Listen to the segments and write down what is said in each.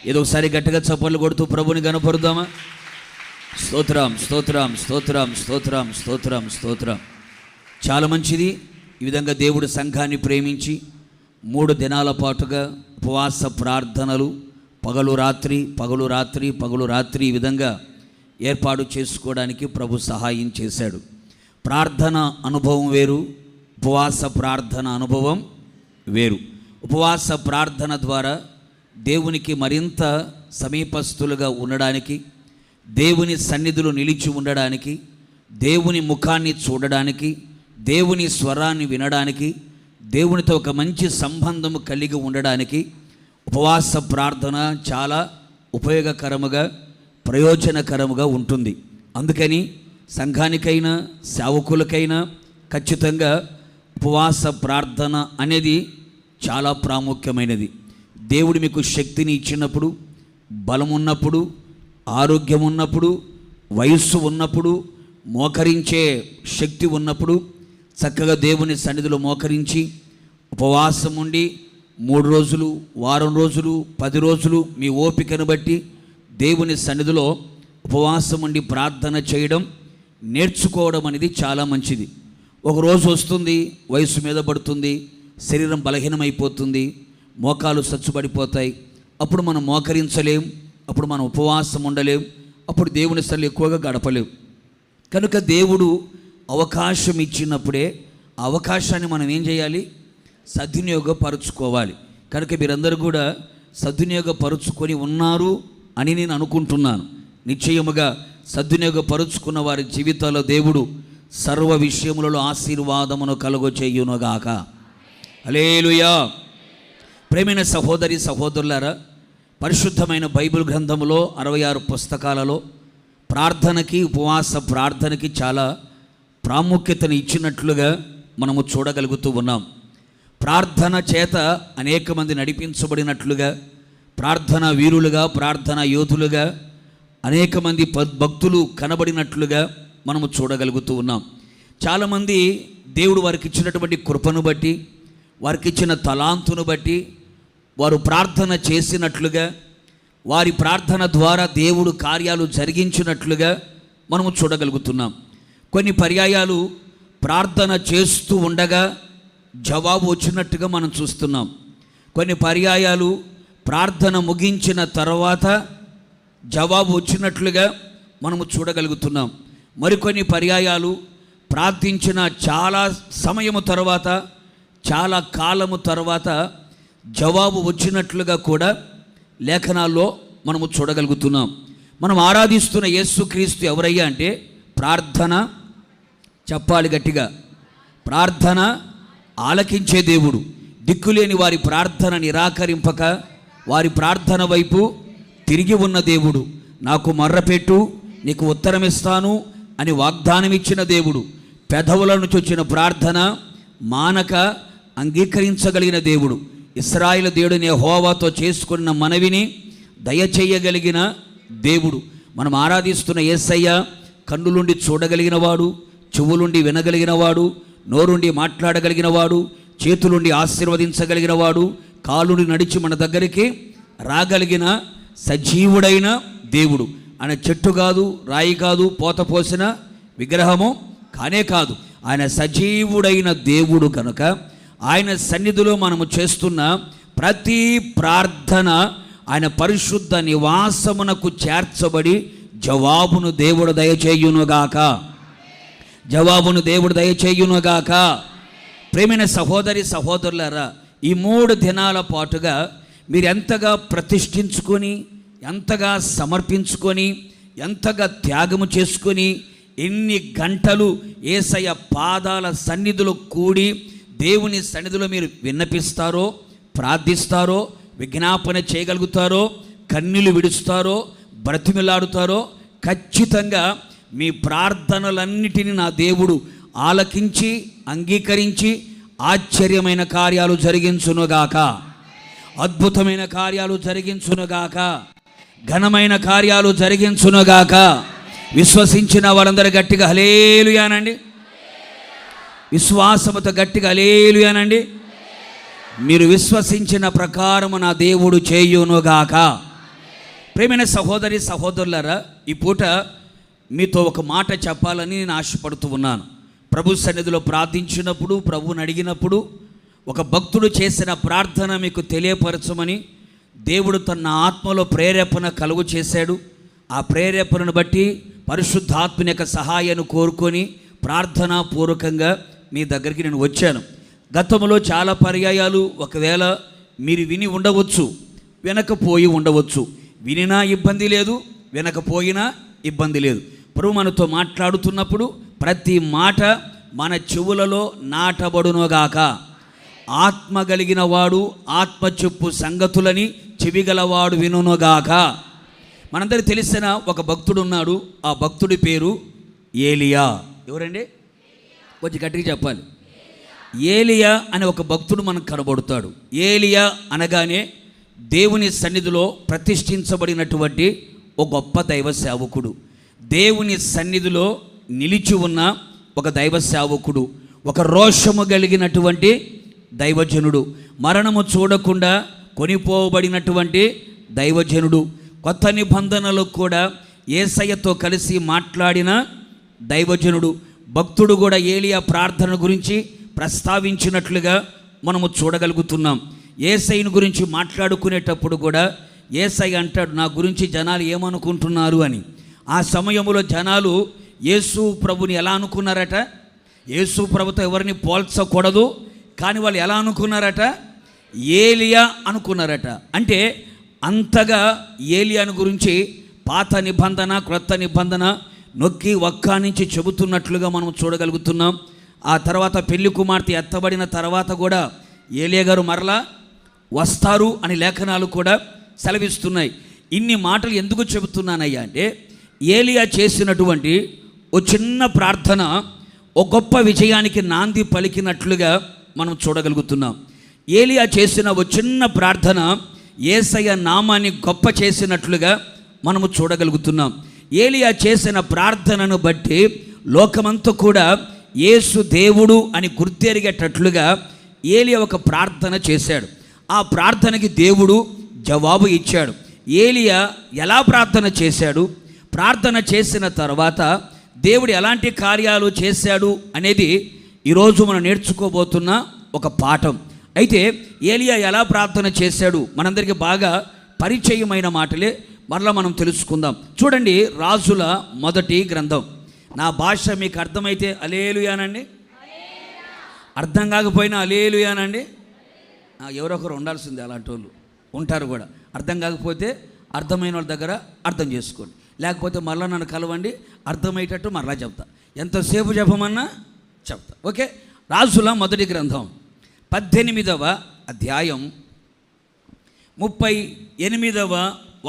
ఏదో ఒకసారి గట్టిగా చప్పట్లు కొడుతూ ప్రభుని కనపరుద్దామా? స్తోత్రం, స్తోత్రం, స్తోత్రం, స్తోత్రం, స్తోత్రం, స్తోత్రం. చాలా మంచిది. ఈ విధంగా దేవుడు సంఘాన్ని ప్రేమించి 3 దినాల పాటుగా ఉపవాస ప్రార్థనలు పగలు రాత్రి, పగలు రాత్రి, పగలు రాత్రి ఈ విధంగా ఏర్పాటు చేసుకోవడానికి ప్రభు సహాయం చేశాడు. ప్రార్థన అనుభవం వేరు, ఉపవాస ప్రార్థన అనుభవం వేరు. ఉపవాస ప్రార్థన ద్వారా దేవునికి మరింత సమీపస్తులుగా ఉండడానికి, దేవుని సన్నిధిలో నిలిచి ఉండడానికి, దేవుని ముఖాన్ని చూడడానికి, దేవుని స్వరాన్ని వినడానికి, దేవునితో ఒక మంచి సంబంధము కలిగి ఉండడానికి ఉపవాస ప్రార్థన చాలా ఉపయోగకరముగా, ప్రయోజనకరముగా ఉంటుంది. అందుకని సంఘానికైనా సేవకులకైనా ఖచ్చితంగా ఉపవాస ప్రార్థన అనేది చాలా ప్రాముఖ్యమైనది. దేవుడు మీకు శక్తిని ఇచ్చినప్పుడు, బలం ఉన్నప్పుడు, ఆరోగ్యం ఉన్నప్పుడు, వయస్సు ఉన్నప్పుడు, మోకరించే శక్తి ఉన్నప్పుడు చక్కగా దేవుని సన్నిధిలో మోకరించి ఉపవాసం ఉండి 3 రోజులు, వారం రోజులు, 10 రోజులు మీ ఓపికను బట్టి దేవుని సన్నిధిలో ఉపవాసం ఉండి ప్రార్థన చేయడం నేర్చుకోవడం అనేది చాలా మంచిది. ఒక రోజు వస్తుంది, వయసు మీద పడుతుంది, శరీరం బలహీనమైపోతుంది, మోకాలు సచ్చుబడిపోతాయి. అప్పుడు మనం మోకరించలేం, అప్పుడు మనం ఉపవాసం ఉండలేం, అప్పుడు దేవుని సన్నిధిలో ఎక్కువగా గడపలేం. కనుక దేవుడు అవకాశం ఇచ్చినప్పుడే ఆ అవకాశాన్ని మనం ఏం చేయాలి? సద్వినియోగపరుచుకోవాలి. కనుక మీరందరూ కూడా సద్వినియోగపరుచుకొని ఉన్నారు అని నేను అనుకుంటున్నాను. నిశ్చయముగా సద్వినియోగపరుచుకున్న వారి జీవితాల్లో దేవుడు సర్వ విషయములలో ఆశీర్వాదమును కలుగచేయునుగాక. హల్లెలూయా. ప్రేమైన సహోదరి సహోదరులారా, పరిశుద్ధమైన బైబిల్ గ్రంథములో 66 పుస్తకాలలో ప్రార్థనకి, ఉపవాస ప్రార్థనకి చాలా ప్రాముఖ్యతను ఇచ్చినట్లుగా మనము చూడగలుగుతూ ఉన్నాం. ప్రార్థన చేత అనేక మంది నడిపించబడినట్లుగా, ప్రార్థనా వీరులుగా, ప్రార్థనా యోధులుగా అనేక మంది భక్తులు కనబడినట్లుగా మనము చూడగలుగుతూ ఉన్నాం. చాలామంది దేవుడు వారికి ఇచ్చినటువంటి కృపను బట్టి, వారికి ఇచ్చిన తలాంతును బట్టి వారు ప్రార్థన చేసినట్లుగా, వారి ప్రార్థన ద్వారా దేవుడు కార్యాలు జరిగించినట్లుగా మనము చూడగలుగుతున్నాం. కొన్ని పర్యాయాలు ప్రార్థన చేస్తూ ఉండగా జవాబు వచ్చినట్టుగా మనం చూస్తున్నాం. కొన్ని పర్యాయాలు ప్రార్థన ముగించిన తర్వాత జవాబు వచ్చినట్లుగా మనము చూడగలుగుతున్నాం. మరికొన్ని పర్యాయాలు ప్రార్థించిన చాలా సమయము తర్వాత, చాలా కాలము తర్వాత జవాబు వచ్చినట్లుగా కూడా లేఖనాల్లో మనము చూడగలుగుతున్నాం. మనం ఆరాధిస్తున్న యేసుక్రీస్తు ఎవరయ్యా అంటే ప్రార్థన, చెప్పాలి గట్టిగా, ప్రార్థన ఆలకించే దేవుడు. దిక్కులేని వారి ప్రార్థన నిరాకరింపక వారి ప్రార్థన వైపు తిరిగి ఉన్న దేవుడు. నాకు మర్రపెట్టు, నీకు ఉత్తరమిస్తాను అని వాగ్దానం ఇచ్చిన దేవుడు. పెదవుల నుంచి వచ్చిన ప్రార్థన మానక అంగీకరించగలిగిన దేవుడు. ఇశ్రాయేలు దేవుడిని యెహోవాతో చేసుకున్న మనవిని దయచేయగలిగిన దేవుడు. మనం ఆరాధిస్తున్న యేసయ్య కన్నులుండి చూడగలిగిన వాడు, చెవులుండి వినగలిగిన వాడు, నోరుండి మాట్లాడగలిగిన వాడు, చేతులుండి ఆశీర్వదించగలిగిన వాడు, కాలుని నడిచి మన దగ్గరికి రాగలిగిన సజీవుడైన దేవుడు. ఆయన చెట్టు కాదు, రాయి కాదు, పోత పోసిన విగ్రహము కానే కాదు. ఆయన సజీవుడైన దేవుడు కనుక ఆయన సన్నిధిలో మనము చేస్తున్న ప్రతి ప్రార్థన ఆయన పరిశుద్ధ నివాసమునకు చేర్చబడి జవాబును దేవుడు దయచేయునుగాక. జవాబును దేవుడు దయచేయునుగాక. ప్రేమైన సహోదరి సహోదరులారా, ఈ 3 దినాల పాటుగా మీరు ఎంతగా ప్రతిష్ఠించుకొని, ఎంతగా సమర్పించుకొని, ఎంతగా త్యాగము చేసుకొని, ఎన్ని గంటలు యేసయ్య పాదాల సన్నిధిలో కూడి దేవుని సన్నిధిలో మీరు విన్నపిస్తారో, ప్రార్థిస్తారో, విజ్ఞాపన చేయగలుగుతారో, కన్నీళ్లు విడుస్తారో, బ్రతిమిలాడుతారో, ఖచ్చితంగా మీ ప్రార్థనలన్నిటినీ నా దేవుడు ఆలకించి అంగీకరించి ఆశ్చర్యమైన కార్యాలు జరిగించునుగాక, అద్భుతమైన కార్యాలు జరిగించునుగాక, ఘనమైన కార్యాలు జరిగించునుగాక. విశ్వసించిన వాళ్ళందరూ గట్టిగా హల్లెలూయానండి. విశ్వాసముతో గట్టిగా హల్లెలూయానండి. మీరు విశ్వసించిన ప్రకారము నా దేవుడు చేయునుగాక. ప్రియమైన సహోదరి సహోదరులారా, ఈ పూట మీతో ఒక మాట చెప్పాలని నేను ఆశపడుతూ ఉన్నాను. ప్రభు సన్నిధిలో ప్రార్థించినప్పుడు, ప్రభువుని అడిగినప్పుడు ఒక భక్తుడు చేసిన ప్రార్థన మీకు తెలియపరచమని దేవుడు తన ఆత్మలో ప్రేరేపణ కలుగు చేశాడు. ఆ ప్రేరేపణను బట్టి పరిశుద్ధాత్మని యొక్క సహాయాన్ని కోరుకొని ప్రార్థనాపూర్వకంగా మీ దగ్గరికి నేను వచ్చాను. గతంలో చాలా పర్యాయాలు ఒకవేళ మీరు విని ఉండవచ్చు, వినకపోయి ఉండవచ్చు. వినినా ఇబ్బంది లేదు, వినకపోయినా ఇబ్బంది లేదు. ప్రభు మనతో మాట్లాడుతున్నప్పుడు ప్రతి మాట మన చెవులలో నాటబడునుగాక. ఆత్మ కలిగిన వాడు ఆత్మ చెప్పు సంగతులని చెవిగలవాడు వినునుగాక. మనందరికీ తెలిసిన ఒక భక్తుడు ఉన్నాడు. ఆ భక్తుడి పేరు ఏలియా. ఎవరండి? కొంచెం గట్టిగా చెప్పాలి. ఏలియా అనే ఒక భక్తుడు మనకు కనబడుతాడు. ఏలియా అనగానే దేవుని సన్నిధిలో ప్రతిష్ఠించబడినటువంటి ఒక గొప్ప దైవ సేవకుడు, దేవుని సన్నిధిలో నిలిచి ఉన్న ఒక దైవ సేవకుడు, ఒక రోషము కలిగినటువంటి దైవజనుడు, మరణము చూడకుండా కొనిపోబడినటువంటి దైవజనుడు, కొత్త నిబంధనలు కూడా యేసయ్యతో కలిసి మాట్లాడిన దైవజనుడు, భక్తుడు కూడా ఏలియా ప్రార్థన గురించి ప్రస్తావించినట్లుగా మనము చూడగలుగుతున్నాం. యేసయ్యను గురించి మాట్లాడుకునేటప్పుడు కూడా యేసయ్య అంటాడు, నా గురించి జనాలు ఏమనుకుంటున్నారు అని. ఆ సమయంలో జనాలు యేసు ప్రభుని ఎలా అనుకున్నారట? యేసు ప్రభుతో ఎవరిని పోల్చకూడదు, కానీ వాళ్ళు ఎలా అనుకున్నారట? ఏలియా అనుకున్నారట. అంటే అంతగా ఏలియాను గురించి పాత నిబంధన క్రొత్త నిబంధన నొక్కి వక్కానించి చెబుతున్నట్లుగా మనం చూడగలుగుతున్నాం. ఆ తర్వాత పెళ్లి కుమార్తె ఎత్తబడిన తర్వాత కూడా ఏలియా గారు మరలా వస్తారు అని లేఖనాలు కూడా సెలవిస్తున్నాయి. ఇన్ని మాటలు ఎందుకు చెబుతున్నానయ్యా అంటే, ఏలియా చేసినటువంటి ఓ చిన్న ప్రార్థన ఒక గొప్ప విజయానికి నాంది పలికినట్లుగా మనం చూడగలుగుతున్నాం. ఏలియా చేసిన ఓ చిన్న ప్రార్థన యేసయ్య నామాన్ని గొప్ప చేసినట్లుగా మనము చూడగలుగుతున్నాం. ఏలియా చేసిన ప్రార్థనను బట్టి లోకమంతా కూడా యేసు దేవుడు అని గుర్తెరిగేటట్లుగా ఏలియా ఒక ప్రార్థన చేశాడు. ఆ ప్రార్థనకి దేవుడు జవాబు ఇచ్చాడు. ఏలియా ఎలా ప్రార్థన చేశాడు, ప్రార్థన చేసిన తర్వాత దేవుడు ఎలాంటి కార్యాలు చేశాడు అనేది ఈరోజు మనం నేర్చుకోబోతున్న ఒక పాఠం. అయితే ఏలియా ఎలా ప్రార్థన చేశాడు మనందరికీ బాగా పరిచయమైన మాటలే, మరలా మనం తెలుసుకుందాం. చూడండి, రాజుల మొదటి గ్రంథం. నా భాష మీకు అర్థమైతే అలేలుయానండి, అర్థం కాకపోయినా అలేలుయానండి. ఎవరొకరు ఉండాల్సిందే, అలాంటి వాళ్ళు ఉంటారు కూడా. అర్థం కాకపోతే అర్థమైన వాళ్ళ దగ్గర అర్థం చేసుకోండి, లేకపోతే మరలా నన్ను కలవండి, అర్థమయ్యేటట్టు మరలా చెప్తా. ఎంతసేపు చెప్పమన్నా చెప్తా. ఓకే, రాజుల మొదటి గ్రంథం 18వ అధ్యాయం 38వ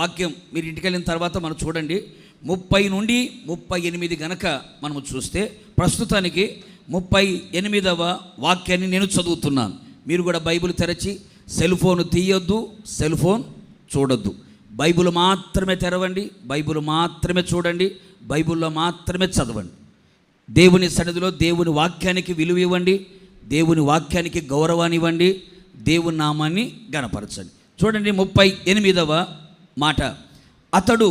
వాక్యం. మీరు ఇంటికి వెళ్ళిన తర్వాత మనం చూడండి. 30 నుండి 38 గనక మనము చూస్తే, ప్రస్తుతానికి 38వ వాక్యాన్ని నేను చదువుతున్నాను. మీరు కూడా బైబిల్ తెరచి, సెల్ ఫోన్ తీయొద్దు, సెల్ ఫోన్ చూడొద్దు. బైబిల్ మాత్రమే తెరవండి, బైబిల్ మాత్రమే చూడండి, బైబిల్లో మాత్రమే చదవండి. దేవుని సన్నిధిలో దేవుని వాక్యానికి విలువ ఇవ్వండి, దేవుని వాక్యానికి గౌరవాన్ని ఇవ్వండి, దేవుని నామాన్ని గణపరచండి. చూడండి 38వ మాట. అతడు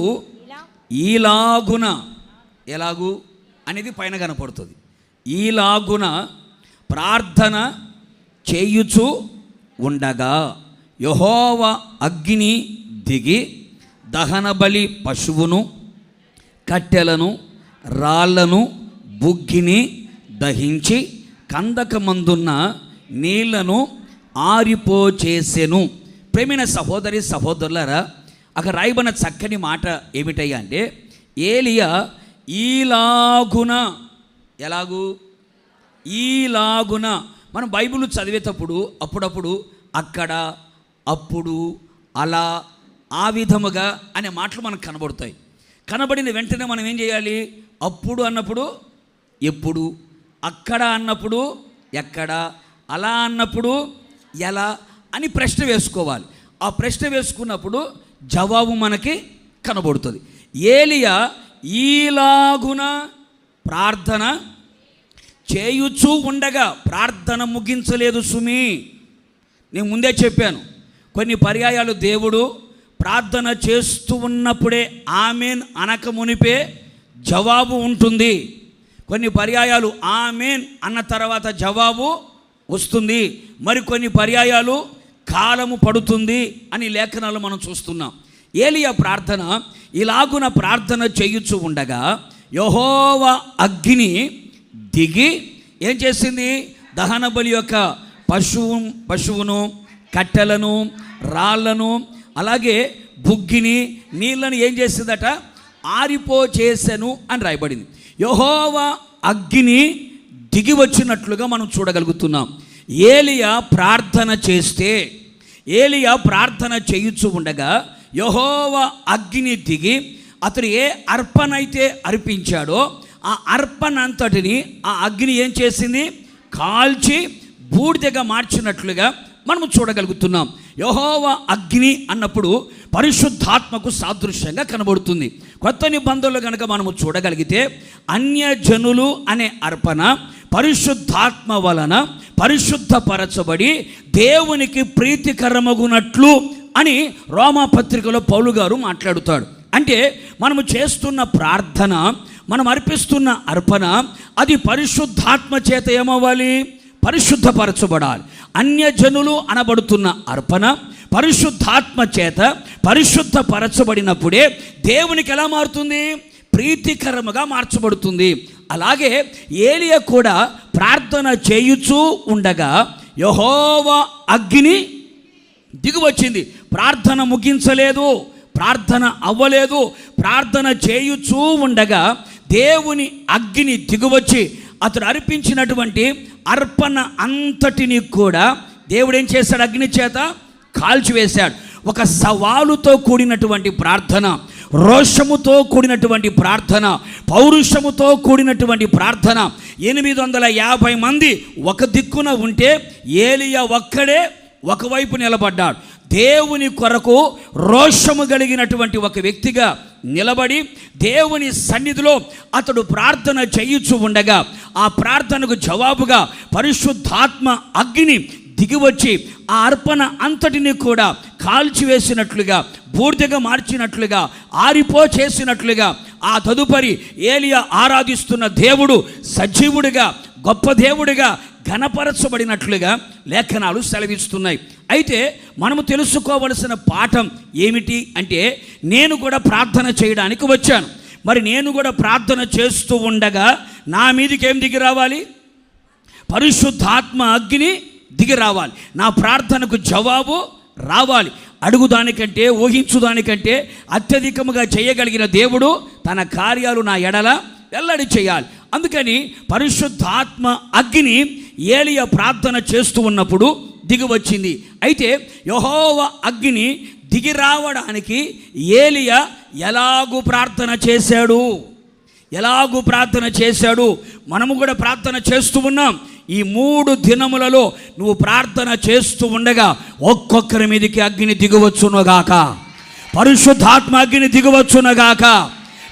ఈలాగున, ఎలాగు అనేది పైన కనపడుతుంది, ఈలాగున ప్రార్థన చేయుచు ఉండగా యెహోవా అగ్ని దిగి దహన బలి పశువును, కట్టెలను, రాళ్లను, బుగ్గిని దహించి కందకమందున్న నీళ్లను ఆరిపోచేసెను. ప్రేమైన సహోదరి సహోదరులారా, అక్కడ రాయబడిన చక్కని మాట ఏమిటయ్యా అంటే, ఏలియా ఈలాగున, ఎలాగు, ఈలాగున. మనం బైబిల్ చదివేటప్పుడు అప్పుడప్పుడు అక్కడ, అప్పుడు, అలా, ఆ విధముగా అనే మాటలు మనకు కనబడతాయి. కనబడిన వెంటనే మనం ఏం చేయాలి? అప్పుడు అన్నప్పుడు ఎప్పుడు, అక్కడ అన్నప్పుడు ఎక్కడ, అలా అన్నప్పుడు ఎలా అని ప్రశ్న వేసుకోవాలి. ఆ ప్రశ్న వేసుకున్నప్పుడు జవాబు మనకి కనబడుతుంది. ఏలియా ఈలాగున ప్రార్థన చేయుచూ ఉండగా, ప్రార్థన ముగించలేదు సుమి. నేను ముందే చెప్పాను, కొన్ని పర్యాయాలు దేవుడు ప్రార్థన చేస్తూ ఉన్నప్పుడే ఆమెన్ అనక మునిపే జవాబు ఉంటుంది. కొన్ని పర్యాయాలు ఆమెన్ అన్న తర్వాత జవాబు వస్తుంది, మరికొన్ని పర్యాయాలు కాలము పడుతుంది అని లేఖనాలు మనం చూస్తున్నాం. ఏలియా ప్రార్థన ఇలాగున ప్రార్థన చేయుచు ఉండగా యెహోవా అగ్ని దిగి ఏం చేసింది? దహన బలి యొక్క పశువును, కట్టెలను, రాళ్లను, అలాగే బుగ్గిని, నీళ్ళను ఏం చేసిందట? ఆరిపోచేసెను అని రాయబడింది. యెహోవా అగ్ని దిగి వచ్చినట్లుగా మనం చూడగలుగుతున్నాం. ఏలియా ప్రార్థన చేస్తే, ఏలియా ప్రార్థన చేయుచు ఉండగా యెహోవా అగ్ని దిగి అతడు ఏ అర్పణ అయితే అర్పించాడో ఆ అర్పణ అంతటిని ఆ అగ్ని ఏం చేసింది? కాల్చి బూడిదగా మార్చినట్లుగా మనము చూడగలుగుతున్నాం. యెహోవా అగ్ని అన్నప్పుడు పరిశుద్ధాత్మకు సాదృశ్యంగా కనబడుతుంది. కొత్త నిబంధనలు కనుక మనము చూడగలిగితే అన్యజనులు అనే అర్పణ పరిశుద్ధాత్మ వలన పరిశుద్ధపరచబడి దేవునికి ప్రీతికరమగునట్లు అని రోమాపత్రికలో పౌలు గారు మాట్లాడుతాడు. అంటే మనము చేస్తున్న ప్రార్థన, మనం అర్పిస్తున్న అర్పణ అది పరిశుద్ధాత్మ చేత ఏమవ్వాలి? పరిశుద్ధపరచబడాలి. అన్యజనులు అనబడుతున్న అర్పణ పరిశుద్ధాత్మ చేత పరిశుద్ధపరచబడినప్పుడే దేవునికి ఎలా మారుతుంది? ప్రీతికరముగా మార్చబడుతుంది. అలాగే ఏలియా కూడా ప్రార్థన చేయుచూ ఉండగా యెహోవా అగ్ని దిగివచ్చింది. ప్రార్థన ముగించలేదు, ప్రార్థన అవ్వలేదు. ప్రార్థన చేయుచూ ఉండగా దేవుని అగ్ని దిగివచ్చి అతడు అర్పించినటువంటి అర్పణ అంతటిని కూడా దేవుడు ఏం చేశాడు? అగ్ని చేత కాల్చివేశాడు. ఒక సవాలుతో కూడినటువంటి ప్రార్థన, రోషముతో కూడినటువంటి ప్రార్థన, పౌరుషముతో కూడినటువంటి ప్రార్థన. 850 మంది ఒక దిక్కున ఉంటే ఏలియా ఒక్కడే ఒకవైపు నిలబడ్డాడు. దేవుని కొరకు రోషము కలిగినటువంటి ఒక వ్యక్తిగా నిలబడి దేవుని సన్నిధిలో అతడు ప్రార్థన చేయుచు ఉండగా ఆ ప్రార్థనకు జవాబుగా పరిశుద్ధాత్మ అగ్ని దిగివచ్చి ఆ అర్పణ అంతటిని కూడా కాల్చివేసినట్లుగా, బూడిదగా మార్చినట్లుగా, ఆరిపోచేసినట్లుగా ఆ తదుపరి ఏలియా ఆరాధిస్తున్న దేవుడు సజీవుడిగా, గొప్ప దేవుడిగా ఘనపరచబడినట్లుగా లేఖనాలు సెలవిస్తున్నాయి. అయితే మనము తెలుసుకోవలసిన పాఠం ఏమిటి అంటే, నేను కూడా ప్రార్థన చేయడానికి వచ్చాను. మరి నేను కూడా ప్రార్థన చేస్తూ ఉండగా నా మీదకి ఏం దిగి రావాలి? పరిశుద్ధాత్మ అగ్ని దిగి రావాలి. నా ప్రార్థనకు జవాబు రావాలి. అడుగుదానికంటే, ఊహించుదానికంటే అత్యధికముగా చేయగలిగిన దేవుడు తన కార్యాలు నా ఎడల వెల్లడి చేయాలి. అందుకని పరిశుద్ధాత్మ అగ్ని ఏలియా ప్రార్థన చేస్తూ ఉన్నప్పుడు దిగి వచ్చింది. అయితే యెహోవా అగ్ని దిగి రావడానికి ఏలియా ఎలాగూ ప్రార్థన చేశాడు? మనము కూడా ప్రార్థన చేస్తూ ఉన్నాం. ఈ 3 దినములలో నువ్వు ప్రార్థన చేస్తూ ఉండగా ఒక్కొక్కరి మీదకి అగ్ని దిగవచ్చునుగాక, పరిశుద్ధాత్మ అగ్ని దిగవచ్చునుగాక.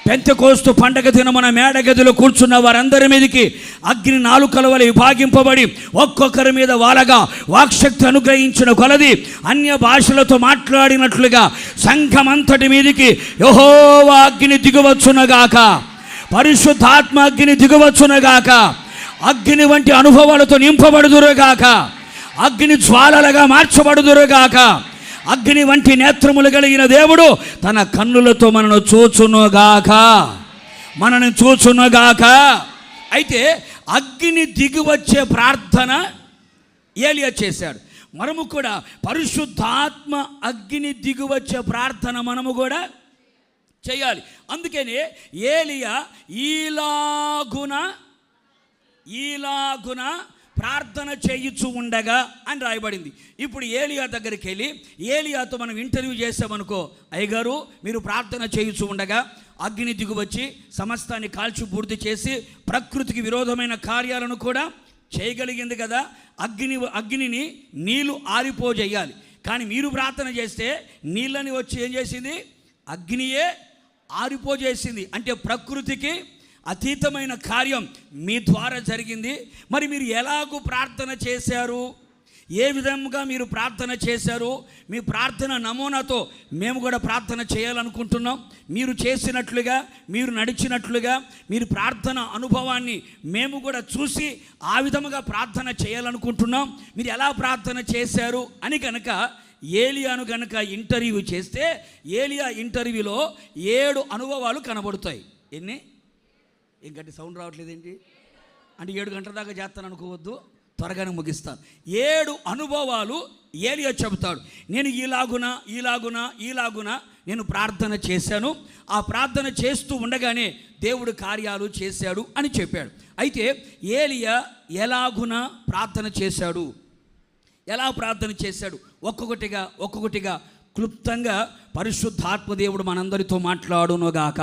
పెంతెకోస్తు పండగ దినమున మేడగదిలో కూర్చున్న వారందరి మీదకి అగ్ని 4 కలవలు విభాగింపబడి ఒక్కొక్కరి మీద వాలగా వాక్శక్తి అనుగ్రహించిన కొలది అన్య భాషలతో మాట్లాడినట్లుగా సంఘమంతటి మీదకి యెహోవా అగ్ని దిగవచ్చునుగాక, పరిశుద్ధాత్మ అగ్ని దిగవచ్చునుగాక. అగ్ని వంటి అనుభవాలతో నింపబడుదురుగాక, అగ్ని జ్వాలలుగా మార్చబడుదురుగాక. అగ్ని వంటి నేత్రములు కలిగిన దేవుడు తన కన్నులతో మనను చూచునుగాక. అయితే అగ్ని దిగివచ్చే ప్రార్థన ఏలియా చేశాడు. మనము కూడా పరిశుద్ధాత్మ అగ్ని దిగివచ్చే ప్రార్థన మనము కూడా చేయాలి. అందుకనే ఏలియా ఈలాగున ప్రార్థన చేయుచు ఉండగా అని రాయబడింది. ఇప్పుడు ఏలియా దగ్గరికి వెళ్ళి ఏలియాతో మనం ఇంటర్వ్యూ చేసామనుకో, అయ్యగారు మీరు ప్రార్థన చేయుచు ఉండగా అగ్ని దిగువచ్చి సమస్తాన్ని కాల్చి పూర్తి చేసి ప్రకృతికి విరోధమైన కార్యాలను కూడా చేయగలిగింది కదా, అగ్నిని నీళ్లు ఆరిపోజేయాలి. కానీ మీరు ప్రార్థన చేస్తే నీళ్ళని వచ్చి ఏం చేసింది? అగ్నియే ఆరిపోజేసింది. అంటే ప్రకృతికి అతీతమైన కార్యం మీ ద్వారా జరిగింది. మరి మీరు ఎలాగూ ప్రార్థన చేశారు? ఏ విధంగా మీరు ప్రార్థన చేశారో మీ ప్రార్థన నమూనాతో మేము కూడా ప్రార్థన చేయాలనుకుంటున్నాం. మీరు చేసినట్లుగా, మీరు నడిచినట్లుగా, మీరు ప్రార్థన అనుభవాన్ని మేము కూడా చూసి ఆ విధముగా ప్రార్థన చేయాలనుకుంటున్నాం. మీరు ఎలా ప్రార్థన చేశారు అని కనుక ఏలియాను కనుక ఇంటర్వ్యూ చేస్తే ఏలియా ఇంటర్వ్యూలో 7 అనుభవాలు కనబడతాయి. ఎన్ని? ఇంకటి సౌండ్ రావట్లేదేంటి అంటే 7 గంటల దాకా చేస్తాను అనుకోవద్దు, త్వరగానే ముగిస్తాను. 7 అనుభవాలు ఏలియా చెబుతాడు. నేను ఈలాగున నేను ప్రార్థన చేశాను, ఆ ప్రార్థన చేస్తూ ఉండగానే దేవుడు కార్యాలు చేశాడు అని చెప్పాడు. అయితే ఏలియా ఎలాగున ప్రార్థన చేశాడు, ఎలా ప్రార్థన చేశాడు ఒక్కొక్కటిగా క్లుప్తంగా పరిశుద్ధాత్మ దేవుడు మనందరితో మాట్లాడునుగాక.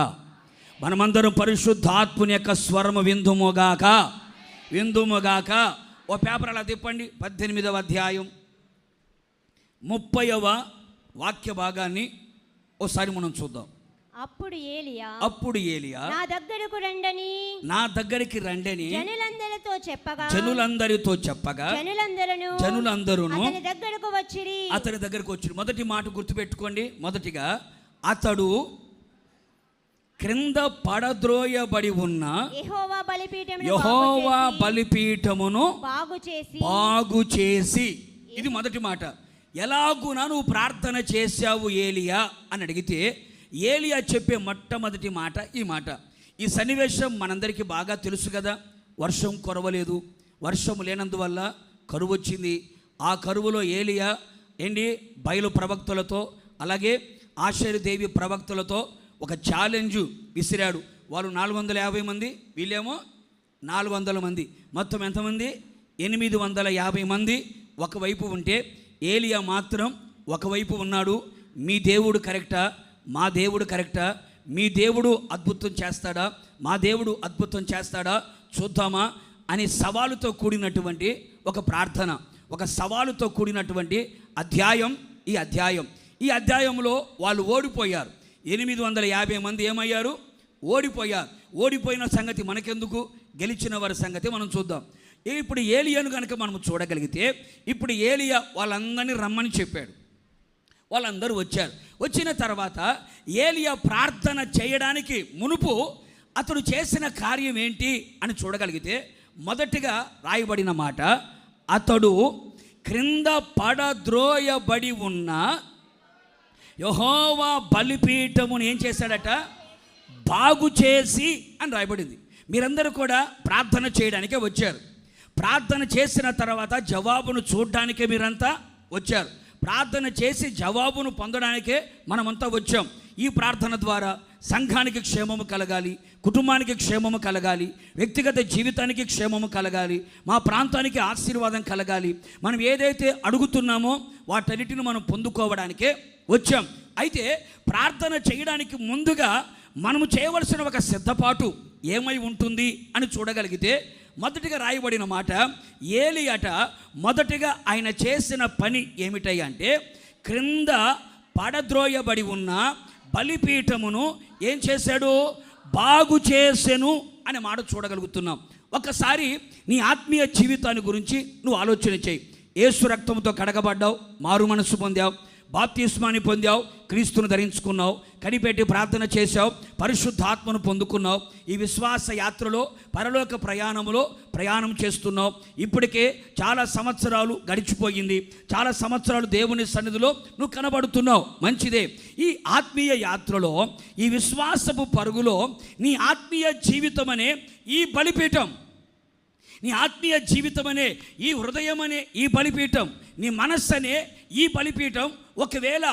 మనమందరం పరిశుద్ధాత్ముని యొక్క స్వరము విందుముగాక. ఓ పేపర్ అలా తిప్పండి. 18వ అధ్యాయం 30వ వాక్య భాగాన్ని ఓసారి మనం చూద్దాం. అప్పుడు ఏలియా నా దగ్గరికి రండని జనులందరితో చెప్పగా జనులందరూ అతని దగ్గరకు వచ్చిరి. మొదటి మాట గుర్తుపెట్టుకోండి. మొదటిగా అతడు క్రింద పడద్రోయబడి ఉన్న యెహోవా బలిపీఠమును బాగు చేసి, ఇది మొదటి మాట. ఎలాగునా నువ్వు ప్రార్థన చేశావు ఏలియా అని అడిగితే ఏలియా చెప్పే మొట్టమొదటి మాట ఈ మాట. ఈ సన్నివేశం మనందరికీ బాగా తెలుసు కదా. వర్షం కురవలేదు, వర్షం లేనందువల్ల కరువు వచ్చింది. ఆ కరువులో ఏలియా బయలు ప్రవక్తలతో అలాగే ఆషేరుదేవి ప్రవక్తలతో ఒక ఛాలెంజ్ విసిరాడు. వాళ్ళు 450 మంది, వీళ్ళేమో 400 మంది, మొత్తం ఎంతమంది? 850 మంది ఒకవైపు ఉంటే ఏలియా మాత్రం ఒకవైపు ఉన్నాడు. మీ దేవుడు కరెక్టా, మా దేవుడు కరెక్టా, మీ దేవుడు అద్భుతం చేస్తాడా, మా దేవుడు అద్భుతం చేస్తాడా చూద్దామా అని సవాలుతో కూడినటువంటి ఒక ప్రార్థన, ఒక సవాలుతో కూడినటువంటి అధ్యాయం ఈ అధ్యాయంలో వాళ్ళు ఓడిపోయారు. 850 మంది ఏమయ్యారు? ఓడిపోయిన సంగతి మనకెందుకు, గెలిచిన వారి సంగతి మనం చూద్దాం. ఇప్పుడు ఏలియాను కనుక మనం చూడగలిగితే, ఇప్పుడు ఏలియా వాళ్ళందరినీ రమ్మని చెప్పాడు. వాళ్ళందరూ వచ్చారు. వచ్చిన తర్వాత ఏలియా ప్రార్థన చేయడానికి మునుపు అతడు చేసిన కార్యం ఏంటి అని చూడగలిగితే, మొదటిగా రాయబడిన మాట, అతడు క్రింద పడద్రోయబడి ఉన్న యెహోవా బలిపీఠమును ఏం చేశాడట? బాగు చేసి అని రాయబడింది. మీరందరూ కూడా ప్రార్థన చేయడానికే వచ్చారు. ప్రార్థన చేసిన తర్వాత జవాబును చూడడానికే మీరంతా వచ్చారు. ప్రార్థన చేసి జవాబును పొందడానికే మనమంతా వచ్చాం. ఈ ప్రార్థన ద్వారా సంఘానికి క్షేమము కలగాలి, కుటుంబానికి క్షేమము కలగాలి, వ్యక్తిగత జీవితానికి క్షేమము కలగాలి, మా ప్రాంతానికి ఆశీర్వాదం కలగాలి. మనం ఏదైతే అడుగుతున్నామో వాటన్నిటిని మనం పొందుకోవడానికే వచ్చాం. అయితే ప్రార్థన చేయడానికి ముందుగా మనము చేయవలసిన ఒక సిద్ధపాటు ఏమై ఉంటుంది అని చూడగలిగితే, మొదటిగా రాయబడిన మాట, ఏలియాట మొదటిగా ఆయన చేసిన పని ఏమిటయ్యా అంటే, క్రింద పడద్రోయబడి ఉన్న బలిపీఠమును ఏం చేశాడు? బాగు చేసెను అనే మాట చూడగలుగుతున్నాం. ఒకసారి నీ ఆత్మీయ జీవితాన్ని గురించి నువ్వు ఆలోచన చేయి. యేసు రక్తంతో కడగబడ్డావు, మారు మనసు పొందావు, బాప్తిస్మాన్ని పొందావు, క్రీస్తును ధరించుకున్నావు, కనిపెట్టి ప్రార్థన చేశావు, పరిశుద్ధాత్మను పొందుకున్నావు. ఈ విశ్వాస యాత్రలో పరలోక ప్రయాణం చేస్తున్నావు. ఇప్పటికే చాలా సంవత్సరాలు గడిచిపోయింది, చాలా సంవత్సరాలు దేవుని సన్నిధిలో నువ్వు కనబడుతున్నావు. మంచిదే. ఈ ఆత్మీయ యాత్రలో, ఈ విశ్వాసపు పరుగులో నీ ఆత్మీయ జీవితం అనే ఈ బలిపీఠం, నీ ఆత్మీయ జీవితం అనే ఈ హృదయం అనే ఈ బలిపీఠం, నీ మనస్సు అనే ఈ బలిపీఠం ఒకవేళ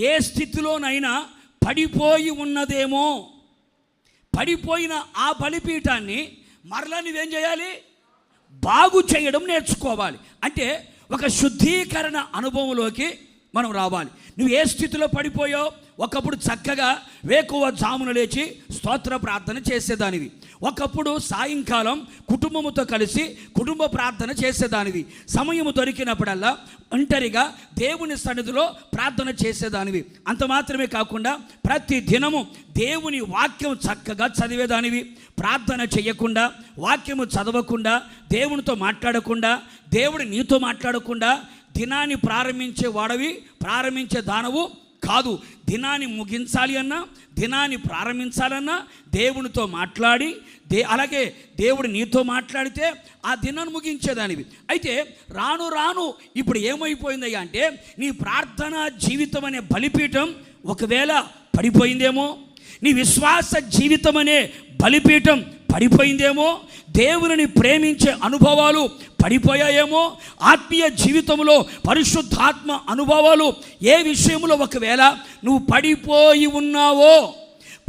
ఏ స్థితిలోనైనా పడిపోయి ఉన్నదేమో, పడిపోయిన ఆ బలిపీఠాన్ని మరలా నువ్వేం చేయాలి? బాగు చేయడం నేర్చుకోవాలి. అంటే ఒక శుద్ధీకరణ అనుభవంలోకి మనం రావాలి. నువ్వు ఏ స్థితిలో పడిపోయావు? ఒకప్పుడు చక్కగా వేకువ జామున లేచి స్తోత్ర ప్రార్థన చేసేదానివి, ఒకప్పుడు సాయంకాలం కుటుంబముతో కలిసి కుటుంబ ప్రార్థన చేసేదానివి, సమయము దొరికినప్పుడల్లా ఒంటరిగా దేవుని సన్నిధిలో ప్రార్థన చేసేదానివి. అంత మాత్రమే కాకుండా ప్రతి దినము దేవుని వాక్యం చక్కగా చదివేదానివి. ప్రార్థన చేయకుండా, వాక్యము చదవకుండా, దేవునితో మాట్లాడకుండా, దేవుడు నీతో మాట్లాడకుండా దినాన్ని ప్రారంభించే దానవు కాదు. దినాన్ని ముగించాలి అన్నా, దినాన్ని ప్రారంభించాలన్నా దేవునితో మాట్లాడి, అలాగే దేవుడు నీతో మాట్లాడితే ఆ దినాన్ని ముగించేదానివి. అయితే రాను రాను ఇప్పుడు ఏమైపోయిందయ్యా అంటే, నీ ప్రార్థనా జీవితం అనే బలిపీఠం ఒకవేళ పడిపోయిందేమో, నీ విశ్వాస జీవితం అనే బలిపీఠం పడిపోయిందేమో, దేవుని ప్రేమించే అనుభవాలు పడిపోయాయేమో, ఆత్మీయ జీవితంలో పరిశుద్ధాత్మ అనుభవాలు ఏ విషయంలో ఒకవేళ నువ్వు పడిపోయి ఉన్నావో,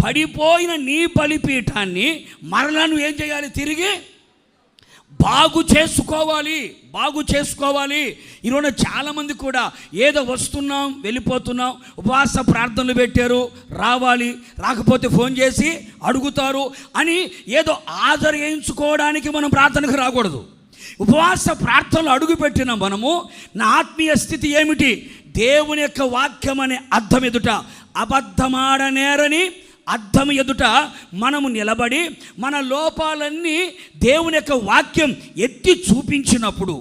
పడిపోయిన నీ బలిపీఠాన్ని మరలా నువ్వు ఏం చేయాలి? తిరిగి బాగు చేసుకోవాలి. ఈరోజు చాలామంది కూడా ఏదో వస్తున్నాం వెళ్ళిపోతున్నాం, ఉపవాస ప్రార్థనలు పెట్టారు, రావాలి, రాకపోతే ఫోన్ చేసి అడుగుతారు అని ఏదో ఆదరించుకోవడానికి మనం ప్రార్థనకు రాకూడదు. ఉపవాస ప్రార్థనలు అడుగుపెట్టిన మనము నా ఆత్మీయ స్థితి ఏమిటి? దేవుని యొక్క వాక్యం అనే అద్దం ఎదుట, అబద్ధమాడనేరని అద్దం ఎదుట మనము నిలబడి మన లోపాలన్నీ దేవుని యొక్క వాక్యం ఎత్తి చూపించినప్పుడు,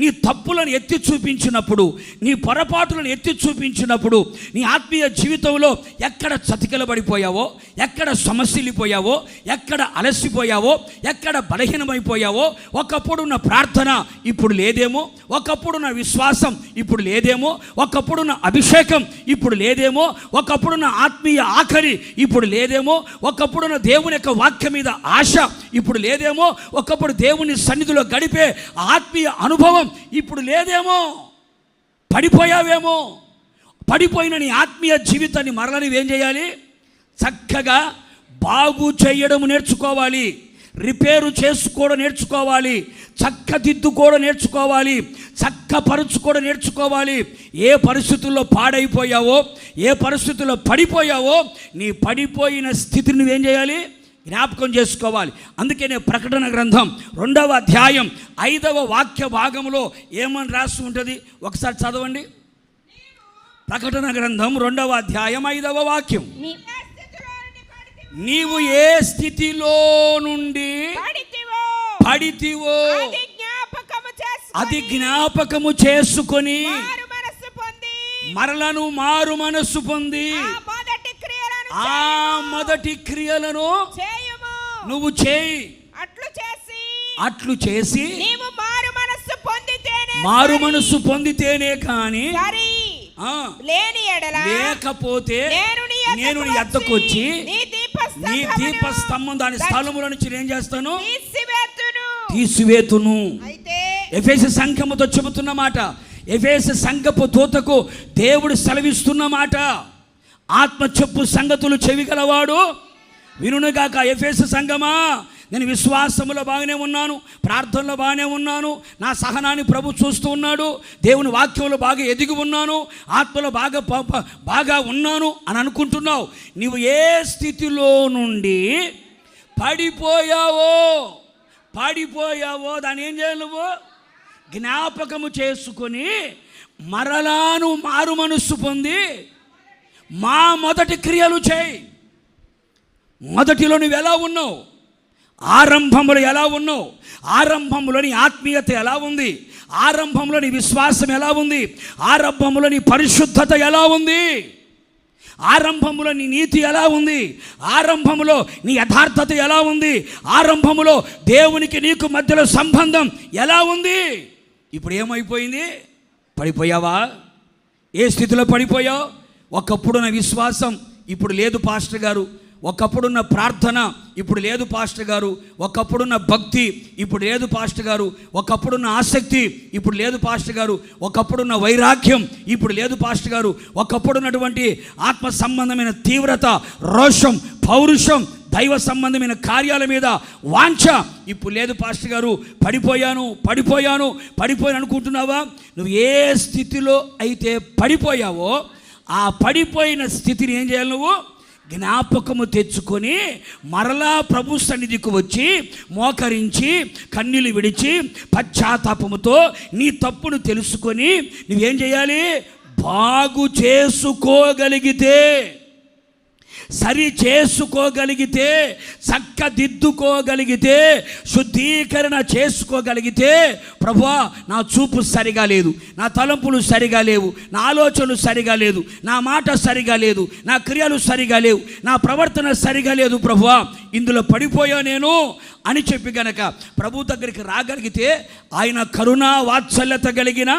నీ తప్పులను ఎత్తి చూపించినప్పుడు, నీ పొరపాటులను ఎత్తి చూపించినప్పుడు, నీ ఆత్మీయ జీవితంలో ఎక్కడ చతికిలబడిపోయావో, ఎక్కడ సమస్యలిపోయావో, ఎక్కడ అలసిపోయావో, ఎక్కడ బలహీనమైపోయావో, ఒకప్పుడున్న ప్రార్థన ఇప్పుడు లేదేమో, ఒకప్పుడున్న విశ్వాసం ఇప్పుడు లేదేమో, ఒకప్పుడున్న అభిషేకం ఇప్పుడు లేదేమో, ఒకప్పుడున్న ఆత్మీయ ఆఖరి ఇప్పుడు లేదేమో, ఒకప్పుడున్న దేవుని యొక్క వాక్యం మీద ఆశ ఇప్పుడు లేదేమో, ఒకప్పుడు దేవుని సన్నిధిలో గడిపే ఆత్మీయ అనుభవం ఇప్పుడు లేదేమో, పడిపోయావేమో. పడిపోయిన నీ ఆత్మీయ జీవితాన్ని మరలా నువ్వేం చేయాలి? చక్కగా బాగు చేయడం నేర్చుకోవాలి, రిపేరు చేసుకోవడం నేర్చుకోవాలి, చక్కదిద్దుకోవడం నేర్చుకోవాలి, చక్కపరుచుకోవడం నేర్చుకోవాలి. ఏ పరిస్థితుల్లో పాడైపోయావో, ఏ పరిస్థితుల్లో పడిపోయావో, నీ పడిపోయిన స్థితిని నువ్వేం చేయాలి? జ్ఞాపకం చేసుకోవాలి. అందుకనే ప్రకటన గ్రంథం 2వ అధ్యాయం 5వ వాక్య భాగంలో ఏమని రాసి ఉంటుంది? ఒకసారి చదవండి. ప్రకటన గ్రంథం 2వ అధ్యాయం 5వ వాక్యం. నీవు ఏ స్థితిలో నుండి పడితివో అది జ్ఞాపకము చేసుకొని మరలను మారు మనస్సు పొంది ఆ మొదటి క్రియలను నువ్వు చేయి. అట్లు చేసి మారు మనస్సు పొందితేనే కానీ లేకపోతే నేను నీ యొద్దకు వచ్చి నీ దీపస్తంభం దాని స్థలముల నుంచి ఏం చేస్తాను? తీసివేతును. ఎఫెసు సంఘముతో చెబుతున్న మాట, ఎఫెసు సంఘపు దూతకు దేవుడు సెలవిస్తున్న మాట. ఆత్మ చెప్పు సంగతులు చెవిగలవాడు వినుగాక. ఎఫెసు సంఘమా, నేను విశ్వాసములో బాగానే ఉన్నాను, ప్రార్థనలో బాగానే ఉన్నాను, నా సహనాన్ని ప్రభు చూస్తూ ఉన్నాడు, దేవుని వాక్యంలో బాగా ఎదిగి ఉన్నాను, ఆత్మలో బాగా ఉన్నాను అని అనుకుంటున్నావు. నీవు ఏ స్థితిలో నుండి పడిపోయావో దాన్ని ఏం చేయాలి? నువ్వు జ్ఞాపకము చేసుకొని మరలాను మారు మనస్సు పొంది మా మొదటి క్రియలు చేయి. మొదటిలో నువ్వు ఎలా ఉన్నావు? ఆరంభంలో ఎలా ఉన్నావు? ఆరంభంలో నీ ఆత్మీయత ఎలా ఉంది? ఆరంభంలో నీ విశ్వాసం ఎలా ఉంది? ఆరంభంలో నీ పరిశుద్ధత ఎలా ఉంది? ఆరంభంలో నీ నీతి ఎలా ఉంది? ఆరంభంలో నీ యథార్థత ఎలా ఉంది? ఆరంభంలో దేవునికి నీకు మధ్యలో సంబంధం ఎలా ఉంది? ఇప్పుడు ఏమైపోయింది? పడిపోయావా? ఏ స్థితిలో పడిపోయావు? ఒకప్పుడున్న విశ్వాసం ఇప్పుడు లేదు పాస్టర్ గారు, ఒకప్పుడున్న ప్రార్థన ఇప్పుడు లేదు పాస్టర్ గారు, ఒకప్పుడున్న భక్తి ఇప్పుడు లేదు పాస్టర్ గారు, ఒకప్పుడున్న ఆసక్తి ఇప్పుడు లేదు పాస్టర్ గారు, ఒకప్పుడున్న వైరాగ్యం ఇప్పుడు లేదు పాస్టర్ గారు, ఒకప్పుడున్నటువంటి ఆత్మ సంబంధమైన తీవ్రత, రోషం, పౌరుషం, దైవ సంబంధమైన కార్యాల మీద వాంఛ ఇప్పుడు లేదు పాస్టర్ గారు. పడిపోయాను అనుకుంటున్నావా? నువ్వు ఏ స్థితిలో అయితే పడిపోయావో ఆ పడిపోయిన స్థితిని ఏం చేయాలి? నువ్వు జ్ఞాపకము తెచ్చుకొని మరలా ప్రభు సన్నిధికి వచ్చి మోకరించి కన్నీళ్ళు విడిచి పశ్చాత్తాపముతో నీ తప్పును తెలుసుకొని నువ్వేం చేయాలి? బాగు చేసుకోగలిగితే సరి చేసుకోగలిగితే, చక్కదిద్దుకోగలిగితే, శుద్ధీకరణ చేసుకోగలిగితే, ప్రభువా నా చూపు సరిగా లేదు, నా తలంపులు సరిగా లేవు, నా ఆలోచనలు సరిగా లేదు, నా మాట సరిగా లేదు, నా క్రియలు సరిగా లేవు, నా ప్రవర్తన సరిగా లేదు ప్రభువా, ఇందులో పడిపోయా నేను అని చెప్పి గనక ప్రభు దగ్గరికి రాగలిగితే, ఆయన కరుణా వాత్సల్యత కలిగిన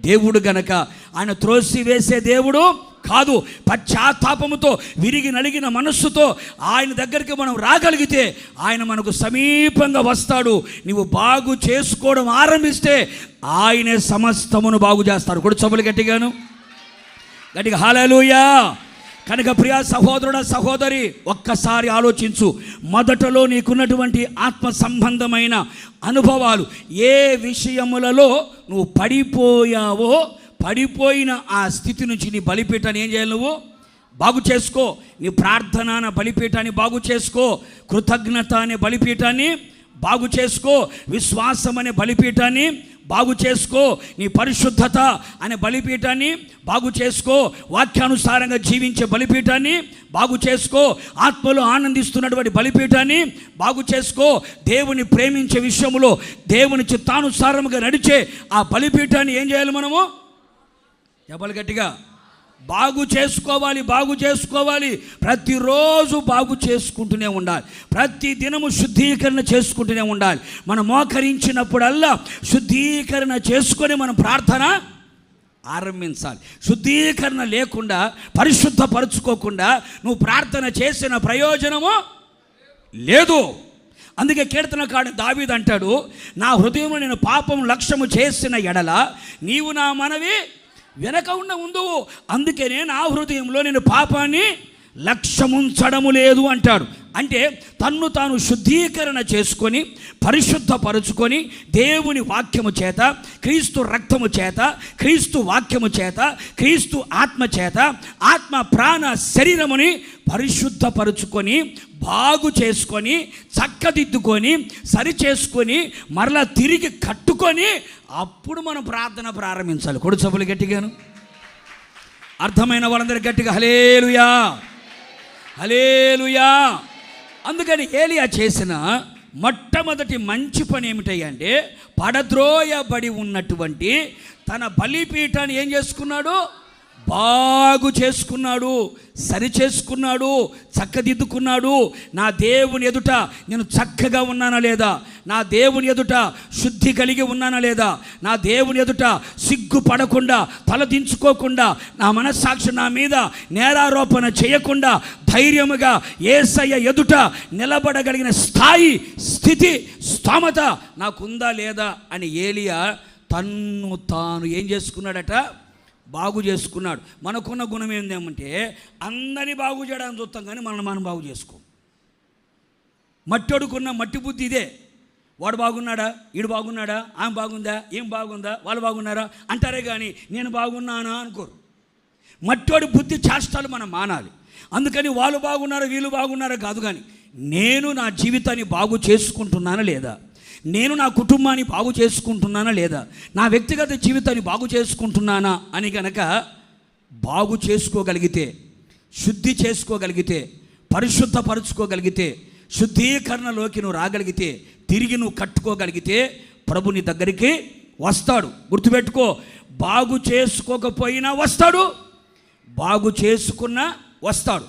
దేవుడు గనక ఆయన త్రోసి వేసే దేవుడు కాదు. పశ్చాత్తాపముతో విరిగి నలిగిన మనస్సుతో ఆయన దగ్గరికి మనం రాగలిగితే ఆయన మనకు సమీపంగా వస్తాడు. నీవు బాగు చేసుకోవడం ఆరంభిస్తే ఆయనే సమస్తమును బాగు చేస్తాడు. కూడా చబులు గట్టిగా హల్లెలూయా. కనుక ప్రియా సహోదరుడ సహోదరి, ఒక్కసారి ఆలోచించు. మొదటలో నీకున్నటువంటి ఆత్మ సంబంధమైన అనుభవాలు, ఏ విషయములలో నువ్వు పడిపోయావో, పడిపోయిన ఆ స్థితి నుంచి నీ బలిపీఠాన్ని ఏం చేయాలి? నువ్వు బాగు చేసుకో. నీ ప్రార్థన అనే బలిపీఠాన్ని బాగు చేసుకో, కృతజ్ఞత అనే బలిపీఠాన్ని బాగు చేసుకో, విశ్వాసం అనే బలిపీఠాన్ని బాగు చేసుకో, నీ పరిశుద్ధత అనే బలిపీఠాన్ని బాగు చేసుకో, వాక్యానుసారంగా జీవించే బలిపీఠాన్ని బాగు చేసుకో, ఆత్మలో ఆనందిస్తున్నటువంటి బలిపీఠాన్ని బాగు చేసుకో, దేవుని ప్రేమించే విషయంలో దేవుని చిత్తానుసారముగా నడిచే ఆ బలిపీఠాన్ని ఏం చేయాలి? మనము చెప్పాలి గట్టిగా, బాగు చేసుకోవాలి, బాగు చేసుకోవాలి. ప్రతిరోజు బాగు చేసుకుంటూనే ఉండాలి, ప్రతి దినము శుద్ధీకరణ చేసుకుంటూనే ఉండాలి. మనం మోకరించినప్పుడల్లా శుద్ధీకరణ చేసుకొని మనం ప్రార్థన ఆరంభించాలి. శుద్ధీకరణ లేకుండా, పరిశుద్ధపరచుకోకుండా నువ్వు ప్రార్థన చేసిన ప్రయోజనము లేదు. అందుకే కీర్తనకారుడు దావీదు అంటాడు, నా హృదయంలో నేను పాపం లక్ష్యము చేసిన ఎడల నీవు నా మనవి వెనక ఉండు. అందుకనే నా హృదయంలో నేను పాపాన్ని లక్ష్యముంచడము లేదు అంటాడు. అంటే తన్ను తాను శుద్ధీకరణ చేసుకొని, పరిశుద్ధపరుచుకొని, దేవుని వాక్యము చేత, క్రీస్తు రక్తము చేత, క్రీస్తు వాక్యము చేత, క్రీస్తు ఆత్మ చేత, ఆత్మ ప్రాణ శరీరముని పరిశుద్ధపరుచుకొని, బాగు చేసుకొని, చక్కదిద్దుకొని, సరి చేసుకొని, మరలా తిరిగి కట్టుకొని అప్పుడు మనం ప్రార్థన ప్రారంభించాలి. కొడు సభలు గట్టిగాను అర్థమైన వాళ్ళందరూ గట్టిగా హల్లెలూయా, హల్లెలూయా. అందుకని ఏలియా చేసిన మొట్టమొదటి మంచి పని ఏమిటంటే, పడద్రోయబడి ఉన్నటువంటి తన బలిపీఠాన్ని ఏం చేసుకున్నాడు? బాగు చేసుకున్నాడు, సరి చేసుకున్నాడు, చక్కదిద్దుకున్నాడు. నా దేవుని ఎదుట నేను చక్కగా ఉన్నానా లేదా? నా దేవుని ఎదుట శుద్ధి కలిగి ఉన్నానా లేదా? నా దేవుని ఎదుట సిగ్గుపడకుండా, తలదించుకోకుండా, నా మనస్సాక్షి నా మీద నేరారోపణ చేయకుండా ధైర్యముగా యేసయ్య ఎదుట నిలబడగలిగిన స్థాయి, స్థితి, స్తోమత నాకుందా లేదా అని ఏలియా తన్ను తాను ఏం చేసుకున్నాడట? బాగు చేసుకున్నాడు. మనకున్న గుణం ఏందేమంటే, అందరినీ బాగు చేయడానికి చూస్తాం కానీ మనం బాగు చేసుకో. మట్టోడుకున్న మట్టి బుద్ధి ఇదే. వాడు బాగున్నాడా, వీడు బాగున్నాడా, ఆమె బాగుందా, ఏం బాగుందా, వాళ్ళు బాగున్నారా అంటారే కానీ నేను బాగున్నానా అనుకోరు. మట్టోడి బుద్ధి చేష్టాలు మనం మానాలి. అందుకని వాళ్ళు బాగున్నారా, వీళ్ళు బాగున్నారా కాదు, కానీ నేను నా జీవితాన్ని బాగు చేసుకుంటున్నానా లేదా, నేను నా కుటుంబాన్ని బాగు చేసుకుంటున్నానా లేదా, నా వ్యక్తిగత జీవితాన్ని బాగు చేసుకుంటున్నానా అని కనుక బాగు చేసుకోగలిగితే, శుద్ధి చేసుకోగలిగితే, పరిశుద్ధపరుచుకోగలిగితే, శుద్ధీకరణలోకి నువ్వు రాగలిగితే, తిరిగి నువ్వు కట్టుకోగలిగితే ప్రభు నీ దగ్గరికి వస్తాడు. గుర్తుపెట్టుకో, బాగు చేసుకోకపోయినా వస్తాడు, బాగు చేసుకున్నా వస్తాడు,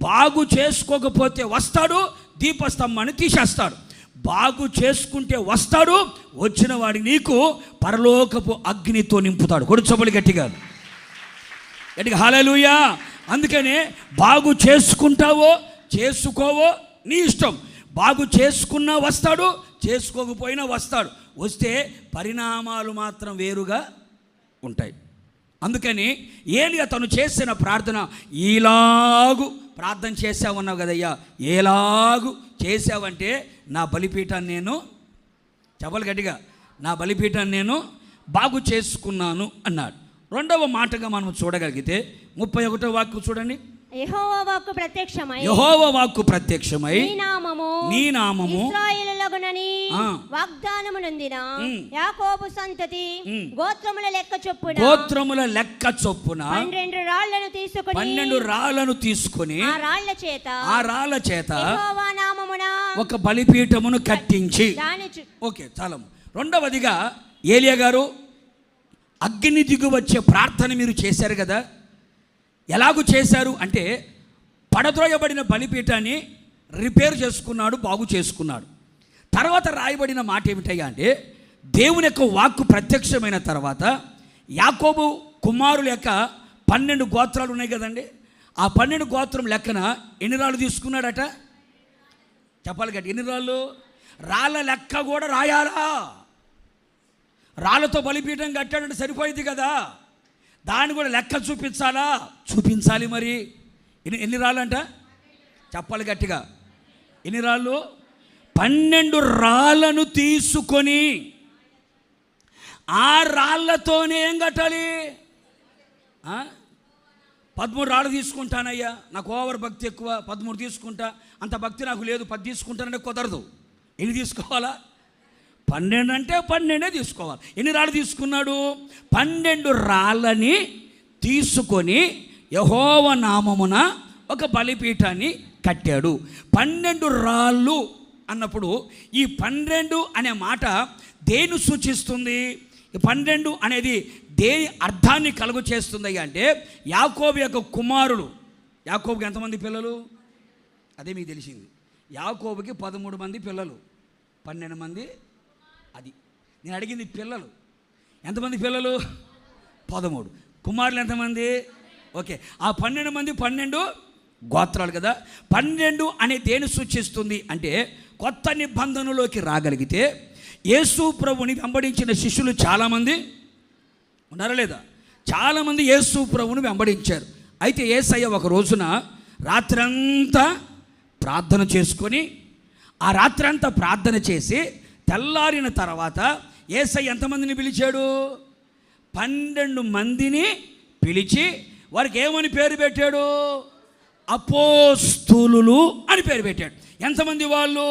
బాగు చేసుకోకపోతే వస్తాడు, దీపస్తంభాన్ని తీసేస్తాడు. బాగు చేసుకుంటే వస్తాడు, వచ్చిన వాడి నీకు పరలోకపు అగ్నితో నింపుతాడు. కొడుచబడి గట్టిగా హల్లెలూయా. అందుకనే బాగు చేసుకుంటావో చేసుకోవో నీ ఇష్టం. బాగు చేసుకున్నా వస్తాడు, చేసుకోకపోయినా వస్తాడు. వస్తే పరిణామాలు మాత్రం వేరుగా ఉంటాయి. అందుకని ఏలియా తను చేసిన ప్రార్థన, ఈలాగు ప్రార్థన చేసావన్నావు కదయ్యా, ఏలాగు చేసావంటే నా బలిపీఠాన్ని నేను, చెప్పలు గట్టిగా, నా బలిపీఠాన్ని నేను బాగు చేసుకున్నాను అన్నాడు. రెండవ మాటగా మనం చూడగలిగితే 31వ వాక్యం చూడండి. యెహోవా వాక్కు ప్రత్యక్షమై యెహోవా వాక్కు ప్రత్యక్షమై నీ నామము ఇశ్రాయేలులగునని వాగ్దానము నొందిన యాకోబు సంతతి గోత్రముల లెక్క చొప్పున 12 రాళ్లను తీసుకొని ఆ రాళ్ల చేత యెహోవా నామమున ఒక బలిపీఠమును కట్టించి ఓకే చాలా. రెండవదిగా ఏలియా గారు అగ్ని దిగు వచ్చే ప్రార్థన మీరు చేశారు కదా. ఎలాగూ చేశారు అంటే పడద్రోయబడిన బలిపీఠాన్ని రిపేర్ చేసుకున్నాడు, బాగు చేసుకున్నాడు. తర్వాత రాయబడిన మాట ఏమిటయ్యా అంటే దేవుని యొక్క వాక్కు ప్రత్యక్షమైన తర్వాత యాకోబు కుమారుల యొక్క 12 గోత్రాలు ఉన్నాయి కదండి. ఆ 12 గోత్రం లెక్కన ఎన్ని రాళ్ళు తీసుకున్నాడట చెప్పాలి కదా. ఎన్ని రాళ్ళు? రాళ్ళ లెక్క కూడా రాయాలా? రాళ్ళతో బలిపీఠం కట్టాడంటే సరిపోయింది కదా, దాన్ని కూడా లెక్క చూపించాలా? చూపించాలి. మరి ఎన్ని రాళ్ళు అంట చెప్పాలి గట్టిగా. ఎన్ని రాళ్ళు? 12 రాళ్ళను తీసుకొని ఆ రాళ్ళతోనే ఏం కట్టాలి? 13 రాళ్ళు తీసుకుంటానయ్యా, నాకు ఓవర్ భక్తి ఎక్కువ, 13 తీసుకుంటా, అంత భక్తి నాకు లేదు, 10 తీసుకుంటానంటే కుదరదు. ఎన్ని తీసుకోవాలా? 12 అంటే 12 తీసుకోవాలి. ఎన్ని రాళ్ళు తీసుకున్నాడు? 12 రాళ్ళని తీసుకొని యెహోవా నామమున ఒక బలిపీఠాన్ని కట్టాడు. 12 రాళ్ళు అన్నప్పుడు ఈ 12 అనే మాట దేన్ని సూచిస్తుంది? ఈ 12 అనేది దేని అర్థాన్ని కలుగు చేస్తుంది అంటే యాకోబు యొక్క కుమారుడు. యాకోబుకి ఎంతమంది పిల్లలు? అదే మీకు తెలిసింది. యాకోబుకి 13 మంది పిల్లలు, 12 మంది. అది నేను అడిగింది పిల్లలు. ఎంతమంది పిల్లలు? 13. కుమారులు ఎంతమంది? ఓకే, ఆ 12 మంది 12 గోత్రాలు కదా. 12 అనే దేని సూచిస్తుంది అంటే కొత్త నిబంధనలోకి రాగలిగితే యేసు ప్రభుని వెంబడించిన శిష్యులు చాలామంది ఉన్నారా లేదా? చాలామంది యేసు ప్రభుని వెంబడించారు. అయితే యేసయ్య ఒక రోజున రాత్రంతా ప్రార్థన చేసుకొని ఆ రాత్రంతా ప్రార్థన చేసి తెల్లారిన తర్వాత యేసయ్య ఎంతమందిని పిలిచాడు? 12 మందిని పిలిచి వారికి ఏమని పేరు పెట్టాడు? అపోస్తులులు అని పేరు పెట్టాడు. ఎంతమంది వాళ్ళు?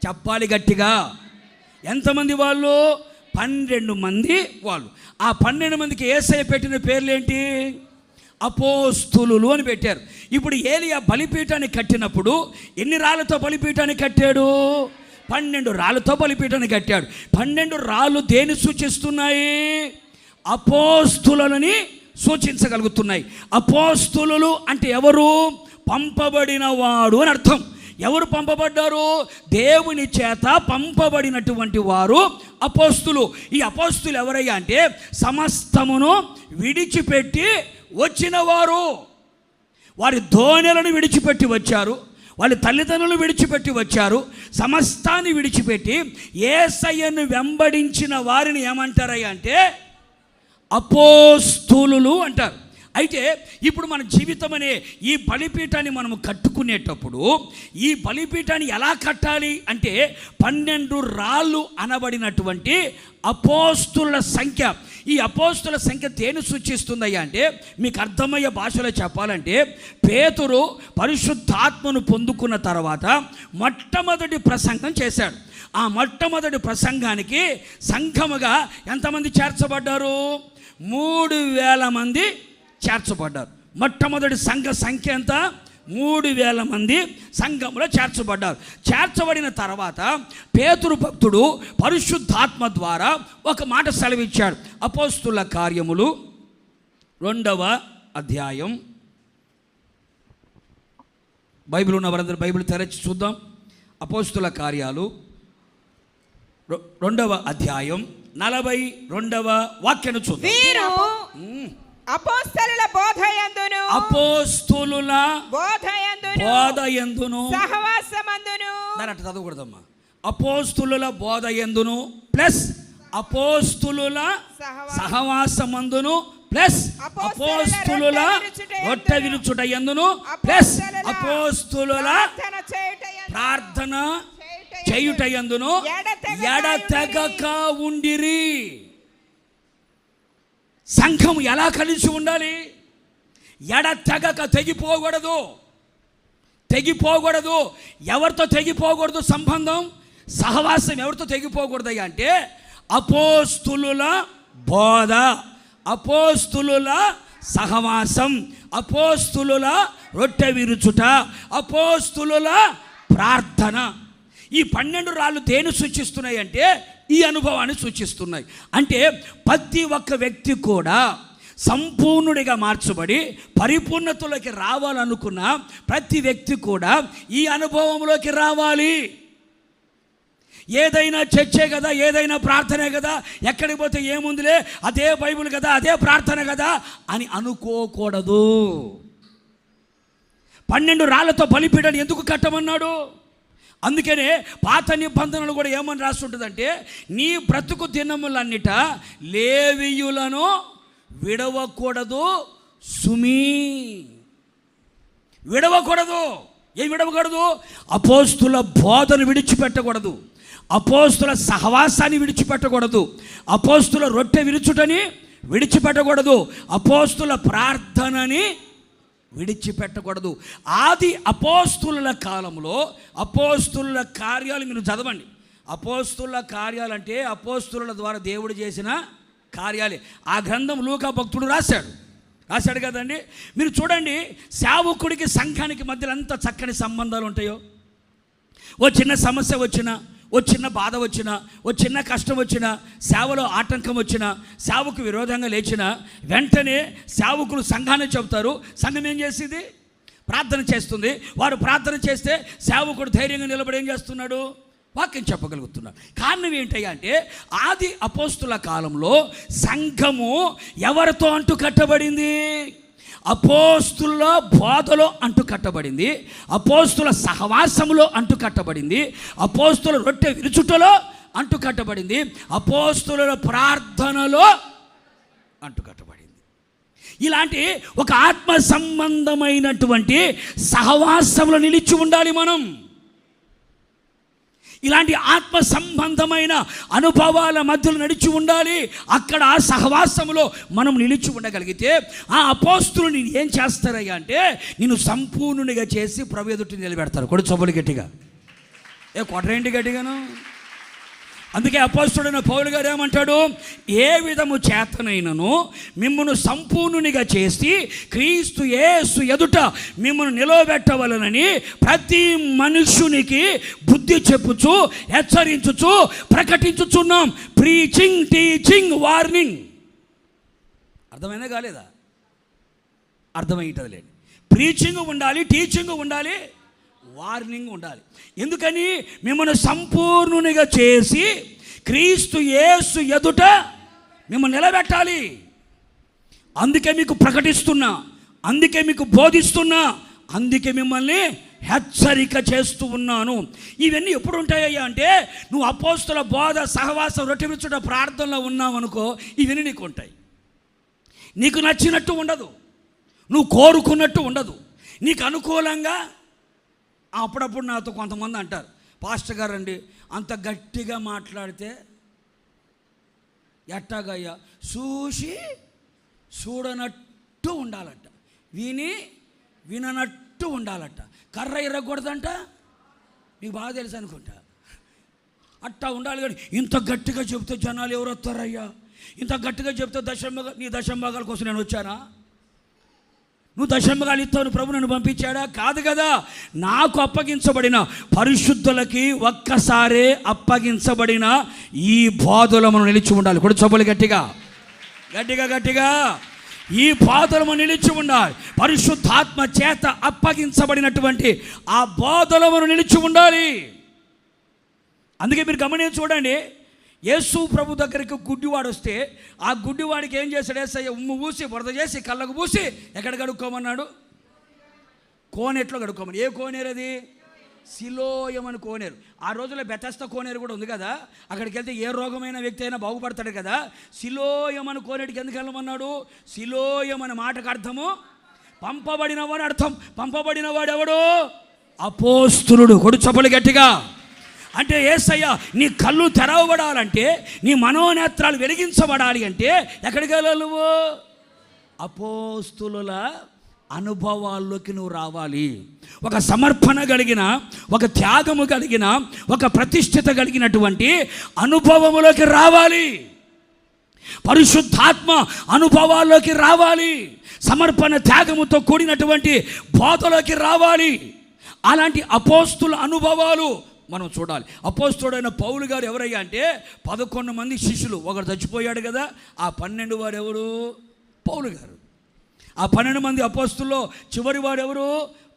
చెప్పాలి గట్టిగా. ఎంతమంది వాళ్ళు? 12 మంది వాళ్ళు. ఆ 12 మందికి యేసయ్య పెట్టిన పేర్లు ఏంటి? అపోస్తులులు అని పెట్టారు. ఇప్పుడు ఏలియా బలిపీఠాన్ని కట్టినప్పుడు ఎన్ని రాళ్ళతో బలిపీఠాన్ని కట్టాడు? 12 రాళ్ళతో బలిపీఠాన్ని కట్టాడు. 12 రాళ్ళు దేన్ని సూచిస్తున్నాయి? అపోస్తులని సూచించగలుగుతున్నాయి. అపోస్తులు అంటే ఎవరు? పంపబడిన వాడు అని అర్థం. ఎవరు పంపబడ్డారు? దేవుని చేత పంపబడినటువంటి వారు అపోస్తులు. ఈ అపోస్తులు ఎవరయ్యా అంటే సమస్తమును విడిచిపెట్టి వచ్చిన వారు. వారి ధోనిలను విడిచిపెట్టి వచ్చారు, వాళ్ళ తల్లిదండ్రులను విడిచిపెట్టి వచ్చారు, సమస్తాన్ని విడిచిపెట్టి యేసయ్యను వెంబడించిన వారిని ఏమంటారయ్యా అంటే అపోస్తులులు అంటారు. అయితే ఇప్పుడు మన జీవితం అనే ఈ బలిపీఠాన్ని మనము కట్టుకునేటప్పుడు ఈ బలిపీఠాన్ని ఎలా కట్టాలి అంటే 12 రాళ్ళు అనబడినటువంటి అపోస్తుల సంఖ్య. ఈ అపోస్తుల సంఖ్య దేని సూచిస్తుందయ్యా అంటే మీకు అర్థమయ్యే భాషలో చెప్పాలంటే పేతురు పరిశుద్ధాత్మను పొందుకున్న తర్వాత మొట్టమొదటి ప్రసంగం చేశాడు. ఆ మొట్టమొదటి ప్రసంగానికి సంఘముగా ఎంతమంది చేర్చబడ్డారు? 3000 మంది చేర్చబడ్డారు. మొట్టమొదటి సంఘ సంఖ్య ఎంత? 3000 మంది సంఘంలో చేర్చబడ్డారు. చేర్చబడిన తర్వాత పేతురు భక్తుడు పరిశుద్ధాత్మ ద్వారా ఒక మాట సెలవిచ్చాడు. అపోస్తుల కార్యములు 2వ అధ్యాయం. బైబిల్ ఉన్న వారందరూ బైబిల్ తెరచి చూద్దాం. అపోస్తుల కార్యాలు 2వ అధ్యాయం 42వ వాక్యాన్ని చూద్దాం. వీరు అపోస్తలుల బోధయందును సహవాసమందును దాని అట్లా చదవకూడదమ్మా. అపోస్తులుల బోధయందును ప్లస్ అపోస్తులుల సహవాసమందును ప్లస్ అపోస్తులుల రొట్టె విరుచుటయందును ప్లస్ అపోస్తులుల ప్రార్థన చేయుటయందును ఎడతెగక ఉండిరి. సంఘం ఎలా కలిసి ఉండాలి? ఎడతెగక తెగిపోకూడదు. ఎవరితో తెగిపోకూడదు సంబంధం? సహవాసం ఎవరితో తెగిపోకూడదయ్యా అంటే అపోస్తులుల బోధ, అపోస్తులుల సహవాసం, అపోస్తులుల రొట్టె విరుచుట, అపోస్తులుల ప్రార్థన. ఈ 12 రాళ్ళు దేని సూచిస్తున్నాయి అంటే ఈ అనుభవాన్ని సూచిస్తున్నాయి. అంటే ప్రతి ఒక్క వ్యక్తి కూడా సంపూర్ణుడిగా మార్చబడి పరిపూర్ణతలోకి రావాలనుకున్న ప్రతి వ్యక్తి కూడా ఈ అనుభవంలోకి రావాలి. ఏదైనా చర్చే కదా, ఏదైనా ప్రార్థనే కదా, ఎక్కడికి పోతే ఏముందిలే, అదే బైబిల్ కదా, అదే ప్రార్థన కదా అని అనుకోకూడదు. 12 రాళ్లతో బలిపీఠాన్ని ఎందుకు కట్టమన్నాడు? అందుకనే పాత నిబంధనలు కూడా ఏమని రాసి ఉంటుందంటే నీ బ్రతుకు దినములన్నిట లేవీయులను విడవకూడదు సుమీ. విడవకూడదు. ఏం విడవకూడదు? అపోస్తుల బోధను విడిచిపెట్టకూడదు, అపోస్తుల సహవాసాన్ని విడిచిపెట్టకూడదు, అపోస్తుల రొట్టె విరుచుటని విడిచిపెట్టకూడదు, అపోస్తుల ప్రార్థనని విడిచిపెట్టకూడదు. ఆది అపోస్తుల కాలంలో అపోస్తుల కార్యాలు మీరు చదవండి. అపోస్తుల కార్యాలంటే అపోస్తుల ద్వారా దేవుడు చేసిన కార్యాలే. ఆ గ్రంథం లూకా భక్తుడు రాశాడు కదండి. మీరు చూడండి, సేవకుడికి సంఘానికి మధ్యలో ఎంత చక్కని సంబంధాలు ఉంటాయో. ఓ చిన్న సమస్య వచ్చినా, ఓ చిన్న బాధ వచ్చినా, ఓ చిన్న కష్టం వచ్చినా, సేవలో ఆటంకం వచ్చినా, సేవకు విరోధంగా లేచినా వెంటనే సేవకులు సంఘాన్ని చెబుతారు. సంఘం ఏం చేసింది? ప్రార్థన చేస్తుంది. వారు ప్రార్థన చేస్తే సేవకుడు ధైర్యంగా నిలబడి ఏం చేస్తున్నాడు? వాక్యం చెప్పగలుగుతున్నాడు. కారణం ఏంటయ్యా అంటే ఆది అపోస్తుల కాలంలో సంఘము ఎవరితో అంటు కట్టబడింది? అపోస్తుల బోధలో అంటు కట్టబడింది, అపోస్తుల సహవాసములో అంటు కట్టబడింది, అపోస్తుల రొట్టె విరుచుటలో అంటు కట్టబడింది, అపోస్తుల ప్రార్థనలో అంటు కట్టబడింది. ఇలాంటి ఒక ఆత్మ సంబంధమైనటువంటి సహవాసంలో నిలిచి ఉండాలి మనం. ఇలాంటి ఆత్మ సంబంధమైన అనుభవాల మధ్యలో నడిచి ఉండాలి. అక్కడ ఆ సహవాసములో మనం నిలిచి ఉండగలిగితే ఆ అపోస్తులు ఏం చేస్తారయ్యా అంటే నిన్ను సంపూర్ణునిగా చేసి ప్రభు ఎదుట నిలబెడతారు. కొడు చొబ్బలు గట్టిగా, కొట్టరేంటి గట్టిగాను. అందుకే అపోస్తుడైన పౌలు గారు ఏమంటాడు? ఏ విధము చేతనైనను మిమ్మల్ని సంపూర్ణునిగా చేసి క్రీస్తు యేసు ఎదుట మిమ్మల్ని నిలవబెట్టవలనని ప్రతి మనుషునికి బుద్ధి చెప్పుచు, హెచ్చరించుచు, ప్రకటించుచున్నాం. Preaching, teaching, warning. అర్థమైనా కాలేదా? అర్థమయ్యేది లేదు. ప్రీచింగ్ ఉండాలి, టీచింగ్ ఉండాలి, వార్నింగ్ ఉండాలి. ఎందుకని? మిమ్మల్ని సంపూర్ణునిగా చేసి క్రీస్తు యేసు ఎదుట మిమ్మల్ని నిలబెట్టాలి. అందుకే మీకు ప్రకటిస్తున్నా, అందుకే మీకు బోధిస్తున్నా, అందుకే మిమ్మల్ని హెచ్చరిక చేస్తూ ఉన్నాను. ఇవన్నీ ఎప్పుడు ఉంటాయ్యా అంటే నువ్వు అపోస్తుల బోధ, సహవాసం, రొట్టె విరుచుట, ప్రార్థనలో ఉన్నావు అనుకో, ఇవన్నీ నీకు ఉంటాయి. నీకు నచ్చినట్టు ఉండదు, నువ్వు కోరుకున్నట్టు ఉండదు, నీకు అనుకూలంగా. అప్పుడప్పుడు నాతో కొంతమంది అంటారు, పాస్టర్ గారు అండి అంత గట్టిగా మాట్లాడితే ఎట్టాగయ్యా? చూడనట్టు ఉండాలట, విననట్టు ఉండాలట, కర్ర ఇరగకూడదంట. నీకు బాగా తెలుసు అనుకుంటా. అట్టా ఉండాలి. కానీ ఇంత గట్టిగా చెబితే జనాలు ఎవరు వస్తారయ్యా? ఇంత గట్టిగా చెబితే నీ దశంభాగాల కోసం నేను వచ్చానా? నువ్వు దశంభాగాలు ఇస్తావు, ప్రభు నన్ను పంపించాడా? కాదు కదా. నాకు అప్పగించబడిన పరిశుద్ధులకి ఒక్కసారే అప్పగించబడిన ఈ బోధలో మనం నిలిచి ఉండాలి. కూడా చొబ్బలు గట్టిగా గట్టిగా గట్టిగా ఈ బోధలో మనం నిలిచి ఉండాలి. పరిశుద్ధాత్మ చేత అప్పగించబడినటువంటి ఆ బోధలో మనం నిలిచి ఉండాలి. అందుకే మీరు గమనించి చూడండి, యేసు ప్రభు దగ్గరికి గుడ్డివాడు వస్తే ఆ గుడ్డివాడికి ఏం చేశాడు? యేసయ్య ఉమ్ము పూసి, బురద చేసి, కళ్ళకు పూసి ఎక్కడ కడుక్కోమన్నాడు? కోనేట్లో కడుక్కోమని. ఏ కోనేరు అది? సిలోయం అని కోనేరు. ఆ రోజుల్లో బెతస్తా కోనేరు కూడా ఉంది కదా. అక్కడికి వెళ్తే ఏ రోగమైన వ్యక్తి అయినా బాగుపడతాడు కదా. సిలోయం అని కోనేటికి ఎందుకు వెళ్ళమన్నాడు? సిలోయం అనే మాటకు అర్థము పంపబడినవాడు అర్థం. పంపబడినవాడు ఎవడు? అపోస్తులుడు. కొడు చప్పలు గట్టిగా. అంటే యేసయ్య నీ కళ్ళు తెరవబడాలంటే, నీ మనోనేత్రాలు వెలిగించబడాలి అంటే ఎక్కడికి వెళ్ళాలి నువ్వు? అపోస్తుల అనుభవాల్లోకి నువ్వు రావాలి. ఒక సమర్పణ కలిగిన, ఒక త్యాగము కలిగిన, ఒక ప్రతిష్ఠిత కలిగినటువంటి అనుభవములోకి రావాలి. పరిశుద్ధాత్మ అనుభవాల్లోకి రావాలి. సమర్పణ త్యాగముతో కూడినటువంటి బోధలోకి రావాలి. అలాంటి అపోస్తుల అనుభవాలు మనం చూడాలి. అపోస్తుడైన పౌలు గారు ఎవరయ్యా అంటే 11 మంది శిష్యులు, ఒకరు చచ్చిపోయాడు కదా, ఆ 12 వారు ఎవరు? పౌలు గారు. ఆ 12 మంది అపోస్తుల్లో చివరి వాడు ఎవరు?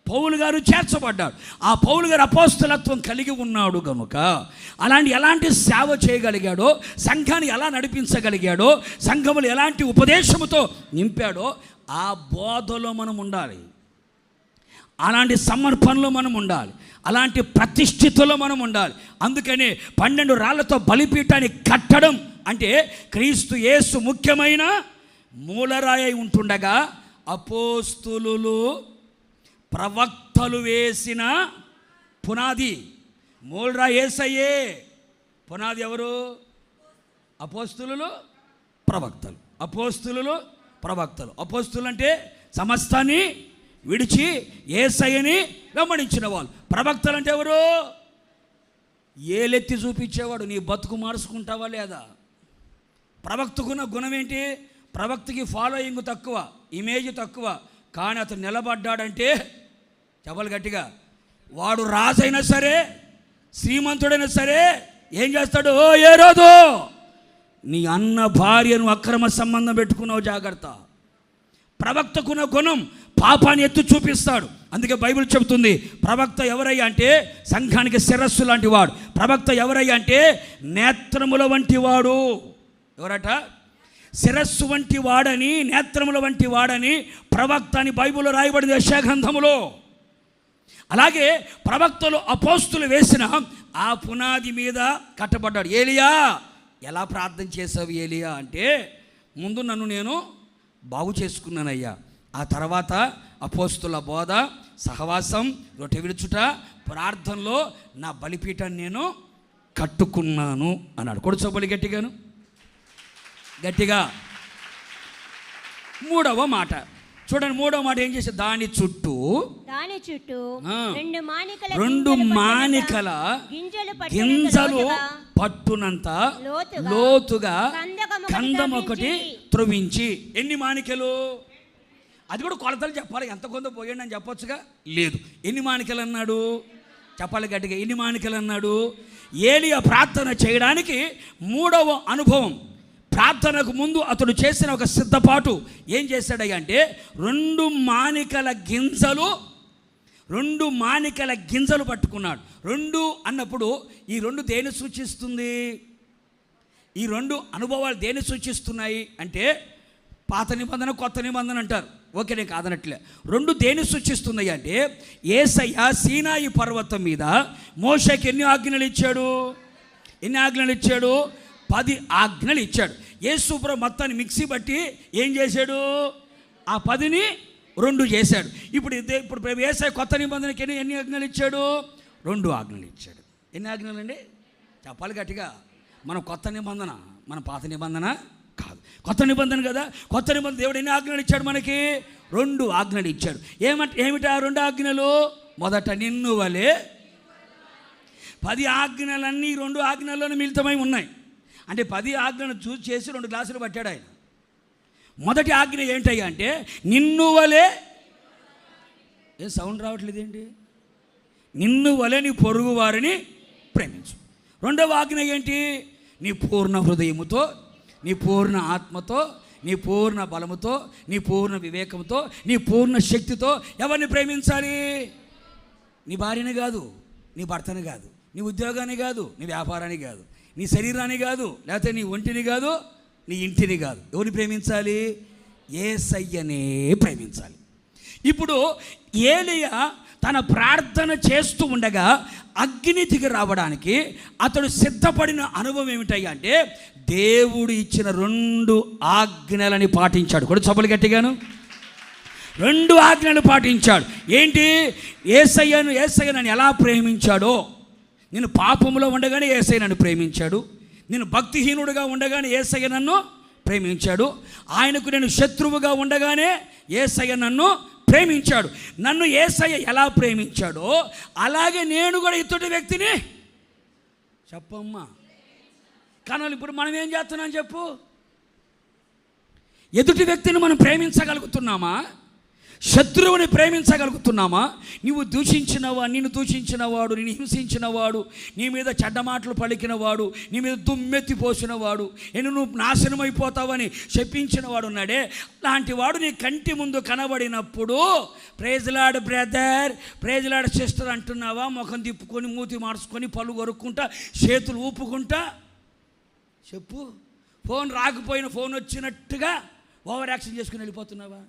పౌలు గారు చేర్చబడ్డాడు. ఆ పౌలు గారు అపోస్తలత్వం కలిగి ఉన్నాడు కనుక ఎలాంటి సేవ చేయగలిగాడో, సంఘాన్ని ఎలా నడిపించగలిగాడో, సంఘములు ఎలాంటి ఉపదేశముతో నింపాడో ఆ బోధలో మనం ఉండాలి. అలాంటి సమర్పణలో మనం ఉండాలి. అలాంటి ప్రతిష్ఠితలో మనం ఉండాలి. అందుకని 12 రాళ్లతో బలిపీఠాన్ని కట్టడం అంటే క్రీస్తు యేసు ముఖ్యమైన మూలరాయి ఉంటుండగా అపోస్తులు ప్రవక్తలు వేసిన పునాది. మూలరాయి యేసయ్యే, పునాది ఎవరు? అపోస్తులు ప్రవక్తలు. అపోస్తులు ప్రవక్తలు. అపోస్తులు అంటే సమస్తాన్ని విడిచి యేసయ్యని వెంబడించిన వాళ్ళు. ప్రవక్తలు అంటే ఎవరు? ఏలెత్తి చూపించేవాడు. నీ బతుకు మార్చుకుంటావా లేదా? ప్రవక్తకున్న గుణం ఏంటి? ప్రవక్తకి ఫాలోయింగ్ తక్కువ, ఇమేజ్ తక్కువ, కానీ అతను నిలబడ్డాడంటే చెప్పలు గట్టిగా, వాడు రాజైనా సరే, శ్రీమంతుడైనా సరే ఏం చేస్తాడు? ఓ ఏ రోజు నీ అన్న భార్యను అక్రమ సంబంధం పెట్టుకున్నావు, జాగ్రత్త. ప్రవక్తకున్న గుణం పాపాన్ని ఎత్తు చూపిస్తాడు. అందుకే బైబిల్ చెబుతుంది, ప్రవక్త ఎవరయ్యా అంటే సంఘానికి శిరస్సు లాంటి వాడు. ప్రవక్త ఎవరయ్యా అంటే నేత్రముల వంటి వాడు. ఎవరట? శిరస్సు వంటి వాడని, నేత్రముల వంటి వాడని ప్రవక్త అని బైబిల్లో రాయబడింది యెషయా. అలాగే ప్రవక్తలు అపోస్తులు వేసిన ఆ పునాది మీద కట్టబడ్డాడు. ఏలియా ఎలా ప్రార్థన చేసావు ఏలియా అంటే, ముందు నన్ను నేను బాగు చేసుకున్నానయ్యా, ఆ తర్వాత అపోస్తుల బోధ, సహవాసం, రొట్టె విడుచుట, ప్రార్థనలో నా బలిపీఠాన్ని నేను కట్టుకున్నాను అన్నాడు. కొడుచోబలి గట్టిగాను, గట్టిగా. మూడవ మాట చూడండి. మూడవ మాట ఏం చేశాడు? దాని చుట్టూ 2 మానికల గింజలు పట్టునంత లోతుగా కందం ఒకటి త్రవ్వించి. ఎన్ని మానికలు? అది కూడా కొలతలు చెప్పాలి. ఎంత కొంత పోయండి అని చెప్పొచ్చుగా, లేదు. ఎన్ని మానికలు అన్నాడు? చెప్పాలి గట్టిగా. ఎన్ని మానికలు అన్నాడు? ఏలియా ప్రార్థన చేయడానికి మూడవ అనుభవం. ప్రార్థనకు ముందు అతడు చేసిన ఒక సిద్ధపాటు ఏం చేశాడయ్యా అంటే 2 మానికల గింజలు పట్టుకున్నాడు. 2 అన్నప్పుడు ఈ 2 దేని సూచిస్తుంది? ఈ 2 అనుభవాలు దేని సూచిస్తున్నాయి అంటే పాత నిబంధన, కొత్త నిబంధన అంటారు. ఓకే, నేను కాదనట్లే. 2 దేని సూచిస్తున్నాయి అంటే యేసయ్య సీనాయి పర్వతం మీద మోషేకి ఎన్ని ఆజ్ఞలు ఇచ్చాడు? 10 ఆజ్ఞలు ఇచ్చాడు. యేసుప్రభు మొత్తాన్ని మిక్సీ బట్టి ఏం చేశాడు? ఆ 10ని 2 చేశాడు. ఇప్పుడు యేసయ్య కొత్త నిబంధనకి ఎన్ని ఆజ్ఞలు ఇచ్చాడు? 2 ఆజ్ఞలు ఇచ్చాడు. ఎన్ని ఆజ్ఞలు అండి? చెప్పాలి గట్టిగా. మనం కొత్త నిబంధన, మన పాత నిబంధన కాదు, కొత్త నిబంధన కదా. కొత్త నిబంధన దేవుడు ఎన్ని ఆజ్ఞలు ఇచ్చాడు? మనకి 2 ఆజ్ఞలు ఇచ్చాడు. ఏమిటా 2 ఆజ్ఞలు? మొదట నిన్ను వలే. 10 ఆజ్ఞలన్నీ 2 ఆజ్ఞల్లోనే మిళితమై ఉన్నాయి. అంటే 10 ఆజ్ఞలను చూసి చేసి 2 గ్లాసులు పట్టాడు ఆయన. మొదటి ఆజ్ఞ ఏంటయ్యా అంటే నిన్ను వలే. ఏం సౌండ్ రావట్లేదు ఏంటి? నిన్ను వలే నీ పొరుగు వారిని ప్రేమించు. రెండవ ఆజ్ఞ ఏంటి? నీ పూర్ణ హృదయముతో, నీ పూర్ణ ఆత్మతో, నీ పూర్ణ బలముతో, నీ పూర్ణ వివేకంతో, నీ పూర్ణ శక్తితో ఎవరిని ప్రేమించాలి? నీ భార్యని కాదు, నీ భర్తని కాదు, నీ ఉద్యోగాన్ని కాదు, నీ వ్యాపారాన్ని కాదు, నీ శరీరాన్ని కాదు, లేకపోతే నీ ఒంటిని కాదు, నీ ఇంటిని కాదు. ఎవరిని ప్రేమించాలి? యేసయ్యనే ప్రేమించాలి. ఇప్పుడు ఏలియా తన ప్రార్థన చేస్తూ ఉండగా అగ్ని దిగి రావడానికి అతడు సిద్ధపడిన అనుభవం ఏమిటయ్యా అంటే దేవుడు ఇచ్చిన 2 ఆజ్ఞలని పాటించాడు. కూడా చప్పలు గట్టిగాను. 2 ఆజ్ఞలు పాటించాడు. ఏంటి? యేసయ్య నన్ను ఎలా ప్రేమించాడో, నేను పాపములో ఉండగానే యేసయ్య నన్ను ప్రేమించాడు, నేను భక్తిహీనుడిగా ఉండగానే యేసయ్య నన్ను ప్రేమించాడు, ఆయనకు నేను శత్రువుగా ఉండగానే యేసయ్య నన్ను ప్రేమించాడు. నన్ను యేసయ్య ఎలా ప్రేమించాడో అలాగే నేను కూడా ఇతడి వ్యక్తిని చెప్పమ్మా. కానీ ఇప్పుడు మనం ఏం చేస్తున్నాం చెప్పు? ఎదుటి వ్యక్తిని మనం ప్రేమించగలుగుతున్నామా? శత్రువుని ప్రేమించగలుగుతున్నామా? నిన్ను దూషించినవాడు, నిన్ను హింసించినవాడు, నీ మీద చెడ్డ మాటలు పలికినవాడు, నీ మీద దుమ్మెత్తి పోసినవాడు, నువ్వు నాశనం అయిపోతావని చెప్పించినవాడు ఉన్నాడే, అలాంటి వాడు నీ కంటి ముందు కనబడినప్పుడు praise Lord brother, praise Lord sister అంటున్నావా? ముఖం తిప్పుకొని, మూతి మార్చుకొని, పళ్ళు కొరుక్కుంటా, చేతులు ఊపుకుంటా చెప్పు. ఫోన్ రాకపోయిన ఫోన్ వచ్చినట్టుగా ఓవర్ యాక్షన్ చేసుకుని వెళ్ళిపోతున్నావా?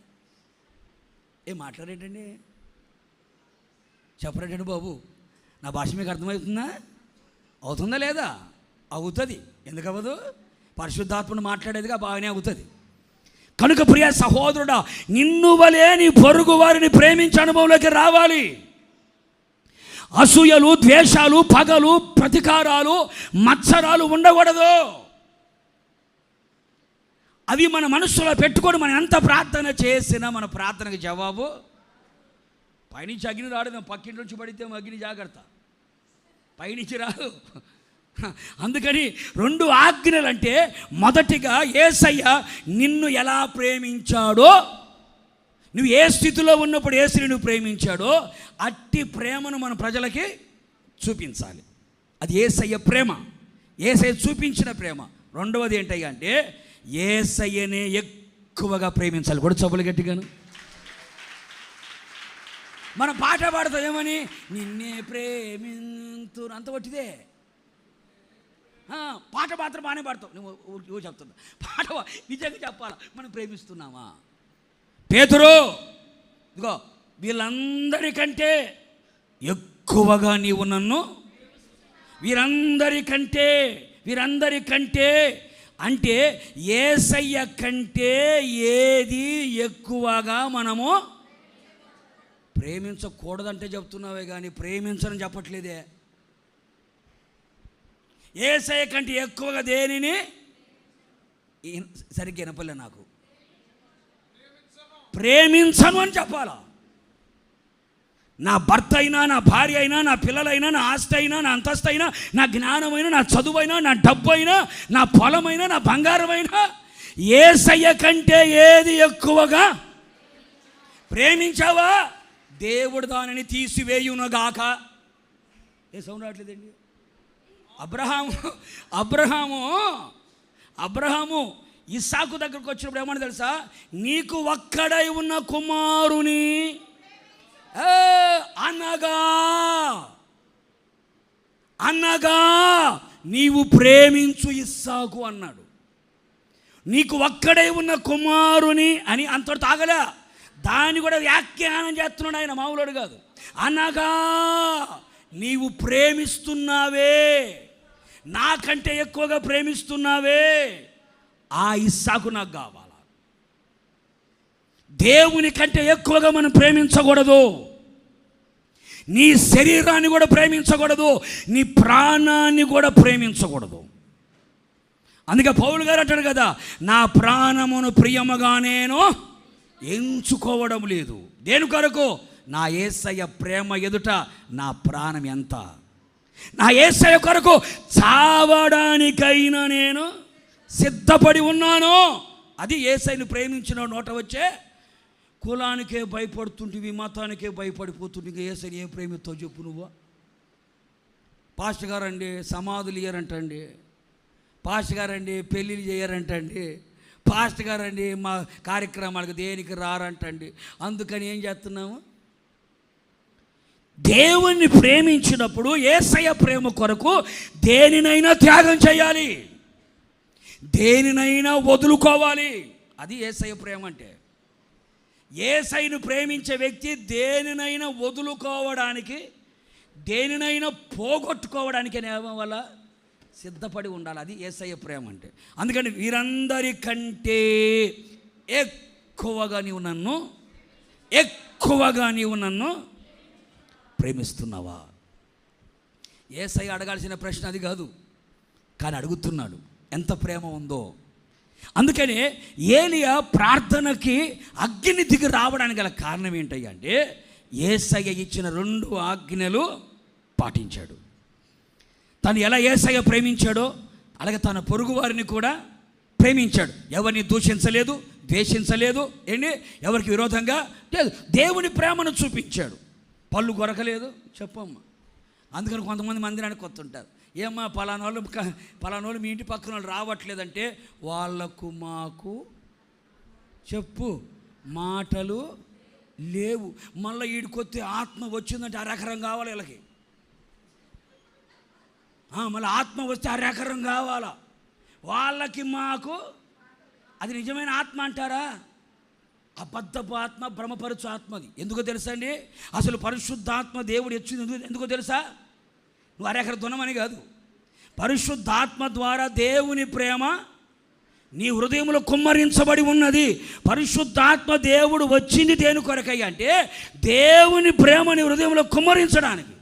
ఏం మాట్లాడేటండి? చెప్పరేటండి బాబు. నా భాష మీకు అర్థమవుతుందా? అవుతుందా లేదా? అవుతుంది. ఎందుకు అవ్వదు? పరిశుద్ధాత్మను మాట్లాడేదిగా బాగానే అవుతుంది. కనుక ప్రియ సహోదరుడా, నిన్ను వలే నీ పొరుగు వారిని ప్రేమించే అనుభవంలోకి రావాలి. అసూయలు, ద్వేషాలు, పగలు, ప్రతీకారాలు, మత్సరాలు ఉండకూడదు. అవి మన మనస్సులో పెట్టుకొని మనం ఎంత ప్రార్థన చేసినా మన ప్రార్థనకు జవాబు పైనుంచి అగ్ని రాడు. పక్కింటి నుంచి పడితే అగ్ని జాగ్రత్త, పైనుంచి రాదు. అందుకని 2 ఆజ్ఞలు అంటే, మొదటిగా యేసయ్య నిన్ను ఎలా ప్రేమించాడో, నువ్వు ఏ స్థితిలో ఉన్నప్పుడు యేసుని నువ్వు ప్రేమించాడో అట్టి ప్రేమను మన ప్రజలకి చూపించాలి. అది యేసయ్య ప్రేమ, యేసయ్య చూపించిన ప్రేమ. రెండవది ఏంటయ్యా అంటే, యేసయ్యనే ఎక్కువగా ప్రేమించాలి. కూడా చప్పులు గట్టిగాను. మనం పాట పాడతాం ఏమని? నిన్నే ప్రేమింతు, అంత పట్టిదే. పాట మాత్రం బాగానే పాడతావు నువ్వు చెప్తున్నా. పాట నిజంగా చెప్పాలా, మనం ప్రేమిస్తున్నామా? పేతురు, ఇదిగో వీళ్ళందరికంటే ఎక్కువగా నీవు నన్ను, వీరందరికంటే అంటే యేసయ్య కంటే ఏది ఎక్కువగా మనము ప్రేమించకూడదంటే చెప్తున్నావే కానీ ప్రేమించని చెప్పట్లేదే. యేసయ్య కంటే ఎక్కువగా దేనిని సరిగ్గా వినపలే నాకు. ప్రేమించను అని చెప్పాలా. నా భర్త అయినా, నా భార్య అయినా, నా పిల్లలైనా, నా ఆస్తి అయినా, నా అంతస్తు అయినా, నా జ్ఞానమైనా, నా చదువైనా, నా డబ్బు అయినా, నా పొలమైనా, నా బంగారమైనా, యేసయ్య కంటే ఏది ఎక్కువగా ప్రేమించావా దేవుడు దానిని తీసివేయునుగాక. ఏ సౌండ్ రావట్లేదండి? అబ్రహాము ఇస్సాకు దగ్గరకు వచ్చినప్పుడు ఏమని తెలుసా? నీకు ఒక్కడై ఉన్న కుమారుని అనగా నీవు ప్రేమించు ఇస్సాకు అన్నాడు. నీకు ఒక్కడై ఉన్న కుమారుని అని అంతటితో ఆగలే, దాన్ని కూడా వ్యాఖ్యానం చేస్తున్నాడు ఆయన, మామూలుడు కాదు. అనగా నీవు ప్రేమిస్తున్నావే, నాకంటే ఎక్కువగా ప్రేమిస్తున్నావే, ఆ ఇస్సాకు నాకు కావాలా. దేవుని కంటే ఎక్కువగా మనం ప్రేమించకూడదు. నీ శరీరాన్ని కూడా ప్రేమించకూడదు, నీ ప్రాణాన్ని కూడా ప్రేమించకూడదు. అందుకే పౌలు గారు అంటాడు కదా, నా ప్రాణమును ప్రియముగా నేను ఎంచుకోవడం లేదు. దేని కొరకు? నా యేసయ్య ప్రేమ ఎదుట నా ప్రాణం ఎంత, నా యేసయ్య కొరకు చావడానికైనా నేను సిద్ధపడి ఉన్నాను. అది యేసయ్యను ప్రేమించిన నోట వచ్చే. కులానికే భయపడుతుంటివి, మతానికే భయపడిపోతుంటే యేసయ్యని ఏం ప్రేమిస్తావు చెప్పు నువ్వు? పాస్టర్ గారండి సమాధులు ఇయ్యారంటండి, పాస్టర్ గారండి పెళ్ళిళ్ళు చేయరంటండి, పాస్టర్ గారండి మా కార్యక్రమాలకు దేనికి రారంటండి. అందుకని ఏం చేస్తున్నాము? దేవుణ్ణి ప్రేమించినప్పుడు యేసయ్య ప్రేమ కొరకు దేనినైనా త్యాగం చేయాలి, దేనినైనా వదులుకోవాలి. అది యేసయ్య ప్రేమ అంటే. యేసయ్యను ప్రేమించే వ్యక్తి దేనినైనా వదులుకోవడానికి, దేనినైనా పోగొట్టుకోవడానికి వల్ల సిద్ధపడి ఉండాలి. అది యేసయ్య ప్రేమ అంటే. అందుకని వీరందరికంటే ఎక్కువగా నీవు నన్ను ప్రేమిస్తున్నావా? యేసయ్య అడగాల్సిన ప్రశ్న అది కాదు, కానీ అడుగుతున్నాడు. ఎంత ప్రేమ ఉందో, అందుకనే ఏలియా ప్రార్థనకి అగ్ని దిగి రావడానికి గల కారణం ఏంటయ్యా అంటే యేసయ్య ఇచ్చిన 2 ఆజ్ఞలు పాటించాడు. తను ఎలా యేసయ్య ప్రేమించాడో అలాగే తన పొరుగు వారిని కూడా ప్రేమించాడు. ఎవరిని దూషించలేదు, ద్వేషించలేదు, ఎవరికి విరోధంగా లేదు. దేవుని ప్రేమను చూపించాడు. పళ్ళు కొరకలేదు చెప్పమ్మా. అందుకని కొంతమంది మందిరానికి కొత్తుంటారు. ఏమ్మా పలానోళ్ళు మీ ఇంటి పక్కన వాళ్ళు రావట్లేదంటే వాళ్ళకు మాకు చెప్పు మాటలు లేవు. మళ్ళీ వీడికొత్తే ఆత్మ వచ్చిందంటే అరెకరం కావాలి వీళ్ళకి. మళ్ళీ ఆత్మ వస్తే అరెకరం కావాలా వాళ్ళకి మాకు. అది నిజమైన ఆత్మ అంటారా? అబద్ధపు ఆత్మ, భ్రమపరచు ఆత్మది. ఎందుకో తెలుసా అండి? అసలు పరిశుద్ధాత్మ దేవుడు వచ్చింది ఎందుకో తెలుసా? నువ్వు అరెకర దున్నమని కాదు. పరిశుద్ధాత్మ ద్వారా దేవుని ప్రేమ నీ హృదయంలో కుమ్మరించబడి ఉన్నది. పరిశుద్ధాత్మ దేవుడు వచ్చింది దేని కొరకయ్య అంటే దేవుని ప్రేమ నీ హృదయంలో కుమ్మరించడానికి.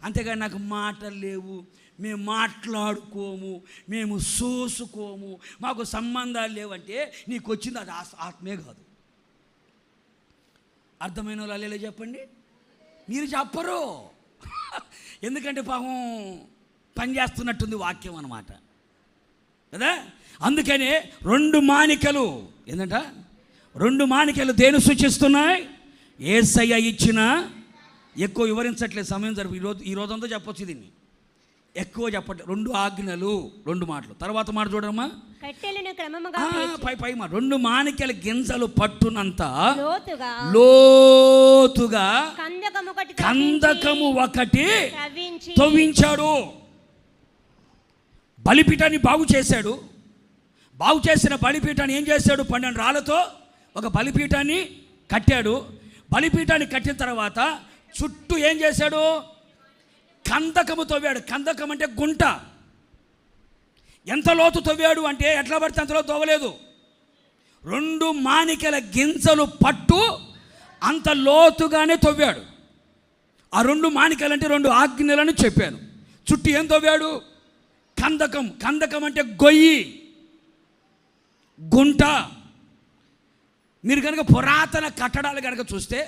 అంతేగాని నాకు మాటలు లేవు, మేము మాట్లాడుకోము, మేము చూసుకోము, మాకు సంబంధాలు లేవంటే నీకు వచ్చింది అది ఆత్మే కాదు. అర్థమైన వాళ్ళు అల్లేలా చెప్పండి. మీరు చెప్పరు, ఎందుకంటే పాపం పనిచేస్తున్నట్టుంది వాక్యం అన్నమాట కదా. అందుకనే 2 మానికలు ఏంటంట, 2 మానికలు దేని సూచిస్తున్నాయి? యేసయ్య ఇచ్చిన, ఎక్కువ వివరించట్లేదు సమయం జరిపి ఈ రోజంతా చెప్పొచ్చు దీన్ని, ఎక్కువ చెప్పట్లేదు. 2 ఆజ్ఞలు, 2 మాటలు. తర్వాత మాట చూడమ్మా, పై మాట 2 మానికల గింజలు పట్టునంత లోతుగా కందకము ఒకటి తవ్వించాడు. బలిపీఠాన్ని బాగు చేశాడు. బాగు చేసిన బలిపీఠాన్ని ఏం చేశాడు? 12 రాళ్లతో ఒక బలిపీఠాన్ని కట్టాడు. బలిపీఠాన్ని కట్టిన తర్వాత చుట్టూ ఏం చేశాడు? కందకము తవ్వాడు. కందకం అంటే గుంట. ఎంత లోతు తవ్వాడు అంటే ఎట్లా పడితే అంతలో తవ్వలేదు. 2 మానికల గింజలు పట్టు అంత లోతుగానే తవ్వాడు. ఆ 2 మానికలు అంటే 2 ఆజ్ఞలను చెప్పాను. చుట్టూ ఏం తవ్వాడు? కందకం. కందకం అంటే గొయ్యి, గుంట. మీరు కనుక పురాతన కట్టడాలు కనుక చూస్తే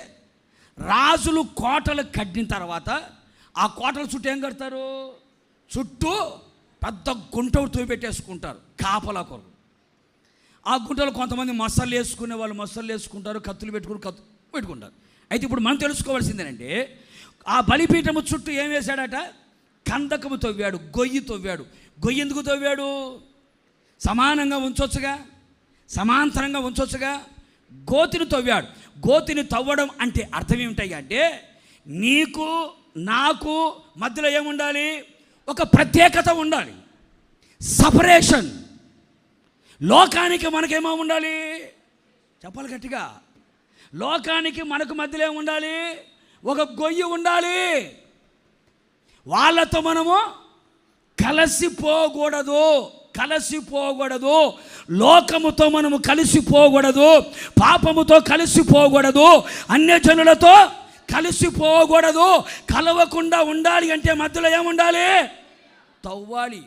రాజులు కోటలు కట్టిన తర్వాత ఆ కోటల చుట్టూ ఏం కడతారు? చుట్టూ పెద్ద గుంట తోపెట్టేసుకుంటారు కాపలా కొరకు. ఆ గుంటలు కొంతమంది మసలు వేసుకునే వాళ్ళు మసలు వేసుకుంటారు, కత్తులు పెట్టుకుంటారు. అయితే ఇప్పుడు మనం తెలుసుకోవాల్సిందేనంటే ఆ బలిపీఠము చుట్టూ ఏం వేశాడట? కందకము తవ్వాడు, గొయ్యి తవ్వాడు. గొయ్యి ఎందుకు తవ్వాడు? సమానంగా ఉంచొచ్చుగా, సమాంతరంగా ఉంచొచ్చుగా. గోతిని తవ్వాడు. గోతిని తవ్వడం అంటే అర్థం ఏమిటాయి అంటే నీకు నాకు మధ్యలో ఏముండాలి? ఒక ప్రత్యేకత ఉండాలి, సపరేషన్. లోకానికి మనకేమో ఉండాలి? చెప్పాలి గట్టిగా. లోకానికి మనకు మధ్యలో ఏముండాలి? ఒక గొయ్యి ఉండాలి. వాళ్ళతో మనము కలిసిపోకూడదు. లోకముతో మనము కలిసిపోకూడదు, పాపముతో కలిసిపోకూడదు, అన్యజనులతో కలిసిపోకూడదు. కలవకుండా ఉండాలి అంటే మధ్యలో ఏముండాలి? తవ్వాలి,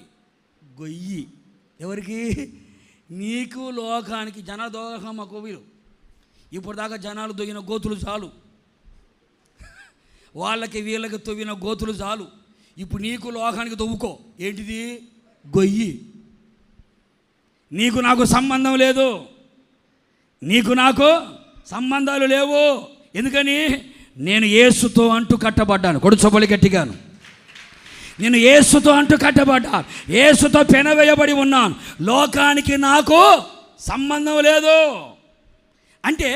గొయ్యి. ఎవరికి? నీకు లోకానికి. జనదోహం వీరు ఇప్పుడు దాకా జనాలు తొవ్విన గోతులు చాలు, వాళ్ళకి వీళ్ళకి తవ్విన గోతులు చాలు. ఇప్పుడు నీకు లోకానికి తవ్వుకో. ఏంటిది? గొయ్యి. నీకు నాకు సంబంధం లేదు, నీకు నాకు సంబంధాలు లేవు. ఎందుకని? నేను యేసుతో అంటూ కట్టబడ్డాను. కొడుచబలి గట్టిగాను. నేను యేసుతో అంటూ కట్టబడ్డాను, యేసుతో పెనవేయబడి ఉన్నాను. లోకానికి నాకు సంబంధం లేదు. అంటే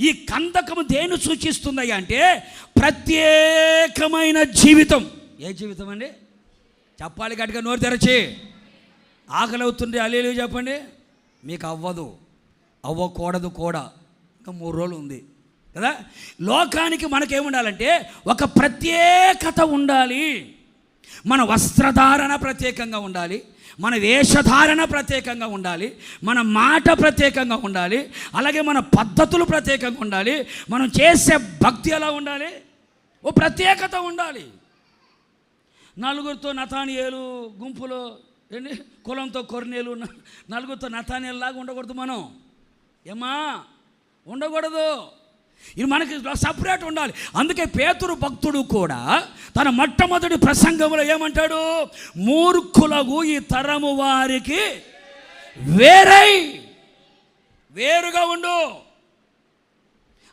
ఈ కందకము దేని సూచిస్తుందయ్యా అంటే ప్రత్యేకమైన జీవితం. ఏ జీవితం అండి? చెప్పాలి గట్టిగా, నోరు తెరచి. ఆకలి అవుతుండే హల్లెలూయా చెప్పండి. మీకు అవ్వకూడదు కూడా, ఇంకా 3 రోజులు ఉంది కదా. లోకానికి మనకేముండాలంటే ఒక ప్రత్యేకత ఉండాలి. మన వస్త్రధారణ ప్రత్యేకంగా ఉండాలి, మన వేషధారణ ప్రత్యేకంగా ఉండాలి, మన మాట ప్రత్యేకంగా ఉండాలి, అలాగే మన పద్ధతులు ప్రత్యేకంగా ఉండాలి, మనం చేసే భక్తి ఎలా ఉండాలి? ఓ ప్రత్యేకత ఉండాలి. 4 నతానియేలు గుంపులో ఏంటి కులంతో కొర్నేలు, నలుగురితో నతానేలు లాగా ఉండకూడదు మనం. ఏమా ఉండకూడదు. ఇది మనకి సపరేట్ ఉండాలి. అందుకే పేతురు భక్తుడు కూడా తన మొట్టమొదటి ప్రసంగంలో ఏమంటాడు? మూర్ఖులకు ఈ తరము వారికి వేరుగా ఉండు.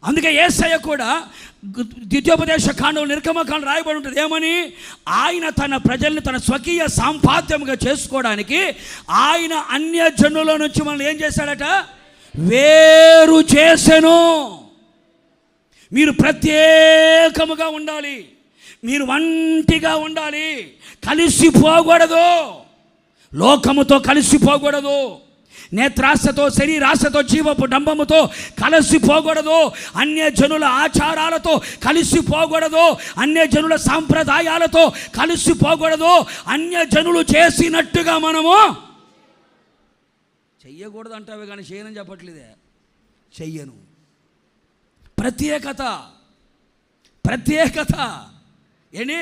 అందుకే యేసయ్య కూడా ద్వితీయోపదేశ కాండం నిర్గమకాండం రాయబడి ఉంటుంది. ఏమని? ఆయన తన ప్రజల్ని తన స్వకీయ సాంపాద్యముగా చేసుకోవడానికి ఆయన అన్యజనుల నుంచి మనల్ని ఏం చేశాడట? వేరు చేసెను. మీరు ప్రత్యేకముగా ఉండాలి, మీరు ఒంటిగా ఉండాలి, కలిసిపోకూడదు, లోకముతో కలిసిపోకూడదు, నేత్రాశతో శరీరాశతో జీవపు డంబముతో కలిసిపోకూడదు, అన్యజనుల ఆచారాలతో కలిసిపోకూడదు, అన్యజనుల సాంప్రదాయాలతో కలిసిపోకూడదు. అన్యజనులు చేసినట్టుగా మనము చెయ్యకూడదు అంటావే కానీ చేయనని చెప్పట్లేదే. చెయ్యను. ప్రత్యేకత ఏంటి?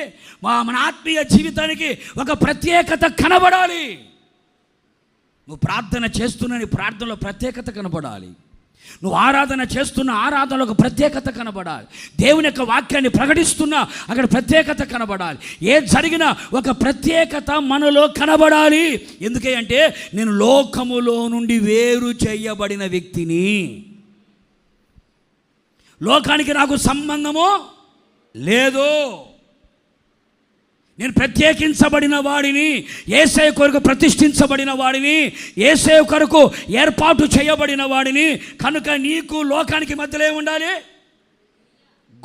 మన ఆత్మీయ జీవితానికి ఒక ప్రత్యేకత కనబడాలి. నువ్వు ప్రార్థన చేస్తున్న నీ ప్రార్థనలో ప్రత్యేకత కనబడాలి. నువ్వు ఆరాధన చేస్తున్న ఆరాధనలో ఒక ప్రత్యేకత కనబడాలి. దేవుని యొక్క వాక్యాన్ని ప్రకటిస్తున్నా అక్కడ ప్రత్యేకత కనబడాలి. ఏది జరిగినా ఒక ప్రత్యేకత మనలో కనబడాలి. ఎందుకే అంటే నేను లోకములో నుండి వేరు చేయబడిన వ్యక్తిని, లోకానికి నాకు సంబంధము లేదు, నేను ప్రత్యేకించబడిన వాడిని, యేసయ్య కొరకు ప్రతిష్ఠించబడిన వాడిని, యేసయ్య కొరకు ఏర్పాటు చేయబడిన వాడిని. కనుక నీకు లోకానికి మధ్యలో ఏముండాలి?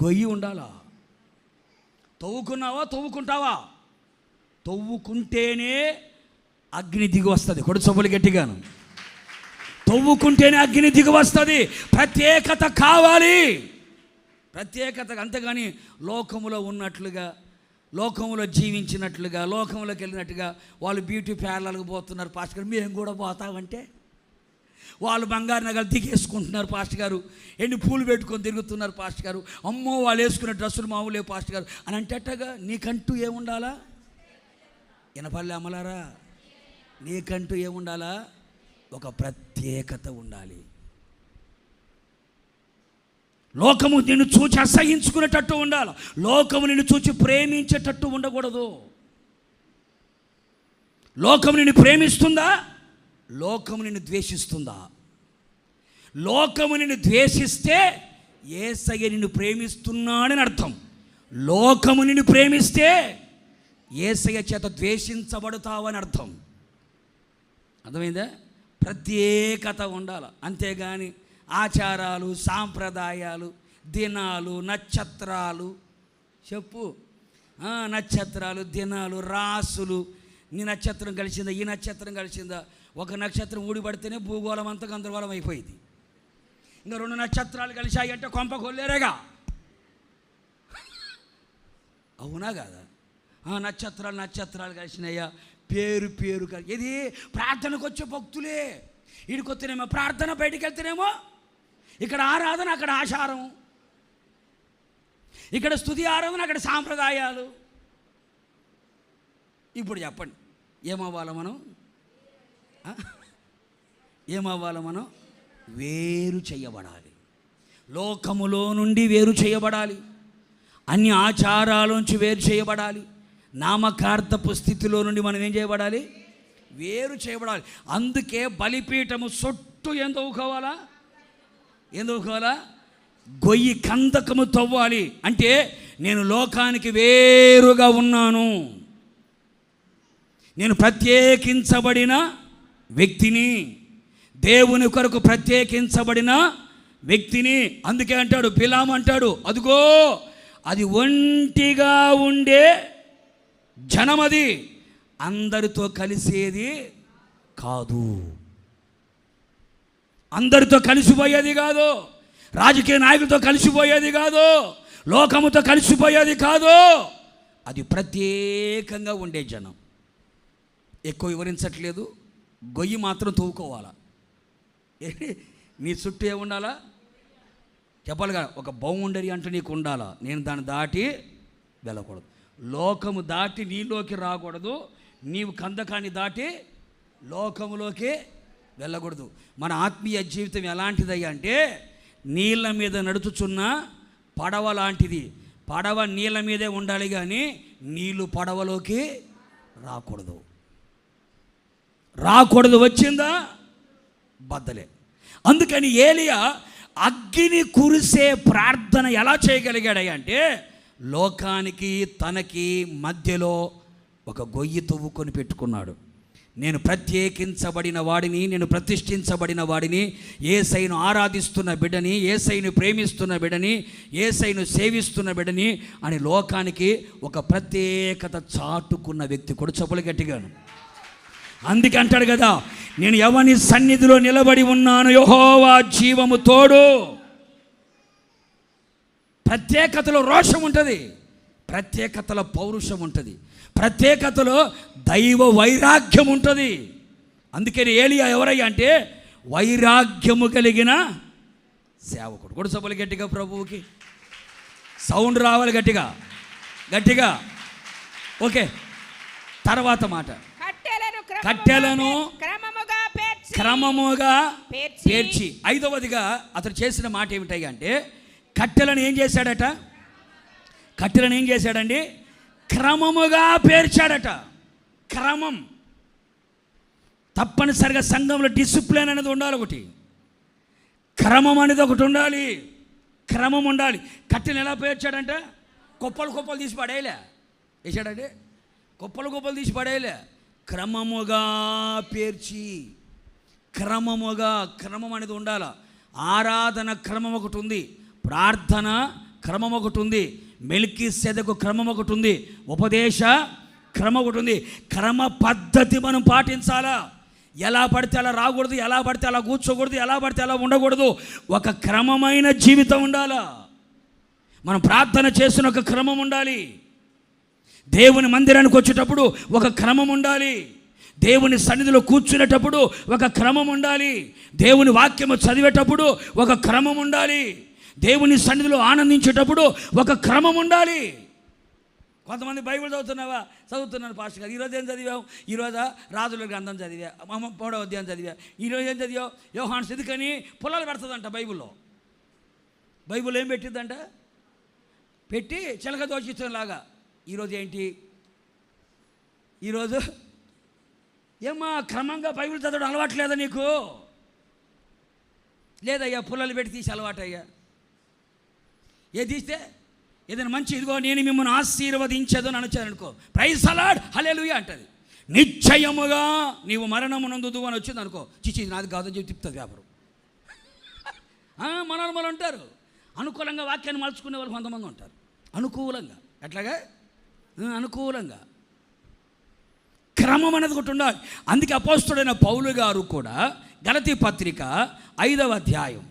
గొయ్యి ఉండాలా? తవ్వుకుంటావా? తవ్వుకుంటేనే అగ్ని దిగి వస్తుంది. కొడు చొప్పులు గట్టిగాను. తవ్వుకుంటేనే అగ్ని దిగి వస్తుంది. ప్రత్యేకత కావాలి. ప్రత్యేకత. అంతేగాని లోకములో ఉన్నట్లుగా, లోకంలో జీవించినట్లుగా, లోకంలోకి వెళ్ళినట్టుగా వాళ్ళు బ్యూటీ పార్లర్కి పోతున్నారు పాస్టర్ గారు, మేము కూడా పోతామంటే వాళ్ళు బంగారు నగలు దిగేసుకుంటున్నారు పాస్టర్ గారు, ఎన్ని పూలు పెట్టుకొని తిరుగుతున్నారు పాస్టర్ గారు, అమ్మో వాళ్ళు వేసుకునే డ్రెస్సులు మామూలే పాస్టర్ గారు అని అంటేటగా నీకంటూ ఏముండాలా? వినపల్లి అమ్మలారా, నీకంటూ ఏముండాలా? ఒక ప్రత్యేకత ఉండాలి. లోకము నిన్ను చూచి అసహించుకునేటట్టు ఉండాలి. లోకము నిన్ను చూచి ప్రేమించేటట్టు ఉండకూడదు. లోకము నిన్ను ప్రేమిస్తుందా? లోకము నిన్ను ద్వేషిస్తుందా? లోకము నిన్ను ద్వేషిస్తే యేసయ్య నిన్ను ప్రేమిస్తున్నాడని అర్థం. లోకము నిన్ను ప్రేమిస్తే యేసయ్య చేత ద్వేషించబడతావని అర్థం. అర్థమైందా? ప్రత్యేకత ఉండాలి. అంతేగాని ఆచారాలు, సాంప్రదాయాలు, దినాలు, నక్షత్రాలు, చెప్పు, నక్షత్రాలు, దినాలు, రాసులు, నీ నక్షత్రం కలిసిందా, ఈ నక్షత్రం కలిసిందా? ఒక నక్షత్రం ఊడిపడితేనే భూగోళం అంతా గందరగోళం అయిపోయింది. ఇంకా 2 నక్షత్రాలు కలిసాయి అంటే కొంప కొల్లేరేగా. అవునా కాదా? నక్షత్రాలు కలిసినాయా, పేరు కలిసి. ఇది ప్రార్థనకు వచ్చే భక్తులే. వీడికి వస్తేనేమో ప్రార్థన, బయటికి వెళ్తేనేమో ఇక్కడ ఆరాధన, అక్కడ ఆచారం, ఇక్కడ స్తుతి ఆరాధన, అక్కడ సాంప్రదాయాలు. ఇప్పుడు చెప్పండి, ఏమవ్వాలి మనం? వేరు చేయబడాలి. లోకములో నుండి వేరు చేయబడాలి. అన్ని ఆచారాల నుంచి వేరు చేయబడాలి. నామకార్థపు స్థితిలో నుండి మనం ఏం చేయబడాలి? వేరు చేయబడాలి. అందుకే బలిపీఠము చుట్టూ ఏం తవ్వుకోవాలా? గొయ్యి కందకము తవ్వాలి. అంటే నేను లోకానికి వేరుగా ఉన్నాను, నేను ప్రత్యేకించబడిన వ్యక్తిని, దేవుని కొరకు ప్రత్యేకించబడిన వ్యక్తిని. అందుకే అంటాడు, బిలాము అంటాడు, అదిగో అది ఒంటిగా ఉండే జనమది, అందరితో కలిసేది కాదు, అందరితో కలిసిపోయేది కాదు, రాజకీయ నాయకులతో కలిసిపోయేది కాదు, లోకముతో కలిసిపోయేది కాదు. అది ప్రత్యేకంగా ఉండే జనం. ఎక్కువ వివరించట్లేదు. గొయ్యి మాత్రం తవ్వుకోవాలా. నీ చుట్టూ ఏముండాలా? చెప్పాలిగా, ఒక బౌండరీ అంటూ నీకు ఉండాలా. నేను దాన్ని దాటి వెళ్ళకూడదు. లోకము దాటి నీలోకి రాకూడదు, నీవు కందకాన్ని దాటి లోకములోకి వెళ్ళకూడదు. మన ఆత్మీయ జీవితం ఎలాంటిదయ్యా అంటే నీళ్ళ మీద నడుచుచున్న పడవ లాంటిది. పడవ నీళ్ళ మీదే ఉండాలి కానీ నీళ్ళు పడవలోకి రాకూడదు. వచ్చిందా బద్దలే. అందుకని ఏలియా అగ్గిని కురిసే ప్రార్థన ఎలా చేయగలిగాడయ్యా అంటే లోకానికి తనకి మధ్యలో ఒక గొయ్యి తవ్వుకొని పెట్టుకున్నాడు. నేను ప్రత్యేకించబడిన వాడిని, నేను ప్రతిష్ఠించబడిన వాడిని, యేసయ్యను ఆరాధిస్తున్న బిడ్డని, యేసయ్యను ప్రేమిస్తున్న బిడ్డని, యేసయ్యను సేవిస్తున్న బిడ్డని అని లోకానికి ఒక ప్రత్యేకత చాటుకున్న వ్యక్తి. కూడా చెప్పులు గట్టిగాను. అందుకే అంటాడు కదా, నేను ఎవని సన్నిధిలో నిలబడి ఉన్నాను, యెహోవా జీవము తోడు. ప్రత్యేకతలో రోషం ఉంటుంది, ప్రత్యేకతలో పౌరుషం ఉంటుంది, ప్రత్యేకతలో దైవ వైరాగ్యం ఉంటుంది. అందుకని ఏలియా ఎవరయ్యా అంటే వైరాగ్యము కలిగిన సేవకుడు. కూడా సభలు గట్టిగా ప్రభువుకి సౌండ్ రావాలి, గట్టిగా. ఓకే, తర్వాత మాట, కట్టెలను క్రమముగా పేర్చి. ఐదవదిగా అతను చేసిన మాట ఏమిటయ్యా అంటే కట్టెలను ఏం చేశాడండి? క్రమముగా పేర్చాడట. క్రమం తప్పనిసరిగా సంఘంలో డిసిప్లిన్ అనేది ఉండాలి. ఒకటి క్రమం అనేది ఒకటి ఉండాలి, క్రమం ఉండాలి. కట్టెలు ఎలా పేర్చాడంట? కుప్పలు తీసి పడేయలే, వేసాడండి. కుప్పలు తీసి పడేయలే, క్రమముగా పేర్చి. క్రమం అనేది ఉండాలి. ఆరాధన క్రమం ఒకటి ఉంది, ప్రార్థన క్రమం ఒకటి ఉంది, మెల్కీసెదెకు క్రమం ఒకటి ఉంది, ఉపదేశ క్రమం ఒకటి ఉంది. క్రమ పద్ధతి మనం పాటించాలా. ఎలా పడితే అలా రాకూడదు, ఎలా పడితే అలా కూర్చోకూడదు, ఎలా పడితే అలా ఉండకూడదు. ఒక క్రమమైన జీవితం ఉండాలా. మనం ప్రార్థన చేసిన ఒక క్రమం ఉండాలి. దేవుని మందిరానికి వచ్చేటప్పుడు ఒక క్రమం ఉండాలి. దేవుని సన్నిధిలో కూర్చునేటప్పుడు ఒక క్రమం ఉండాలి. దేవుని వాక్యము చదివేటప్పుడు ఒక క్రమం ఉండాలి. దేవుని సన్నిధిలో ఆనందించేటప్పుడు ఒక క్రమం ఉండాలి. కొంతమంది బైబిల్ చదువుతున్నాను పాస్టర్ గారు. ఈరోజు ఏం చదివావు? ఈరోజు రాజుల గ్రంథం చదివా, 3వ అధ్యాయం చదివా. ఈరోజు ఏం చదివావు? యోహాను ఎందుకని పొలాలు పెడుతుందంట బైబిల్లో. బైబిల్ ఏం పెట్టిద్దంట? పెట్టి చిలక దోషించలాగా. ఈరోజు ఏంటి? ఈరోజు ఏమ్మా క్రమంగా బైబిల్ చదవడం అలవాట్లేదా నీకు? లేదయ్యా, పుల్లలు పెట్టి తీసి అలవాటయ్యా. ఏ తీస్తే ఏదైనా మంచి, ఇదిగో నేను మిమ్మల్ని ఆశీర్వదించదని అనుకో, ప్రైజ్ ది లార్డ్ హల్లెలూయా అంటది. నిశ్చయముగా నీవు మరణమునందుదు అని వచ్చింది అనుకో, చిచి నాది కాదని చెప్పి తిప్పుతుంది వ్యాపారం. మనలు ఉంటారు అనుకూలంగా వాక్యాన్ని మలుచుకునే వాళ్ళు కొంతమంది ఉంటారు. అనుకూలంగా ఎట్లాగా? అనుకూలంగా క్రమం అనేది ఒకటి ఉండాలి. అందుకే అపోస్తుడైన పౌలు గారు కూడా గలతీ పత్రిక 5వ అధ్యాయం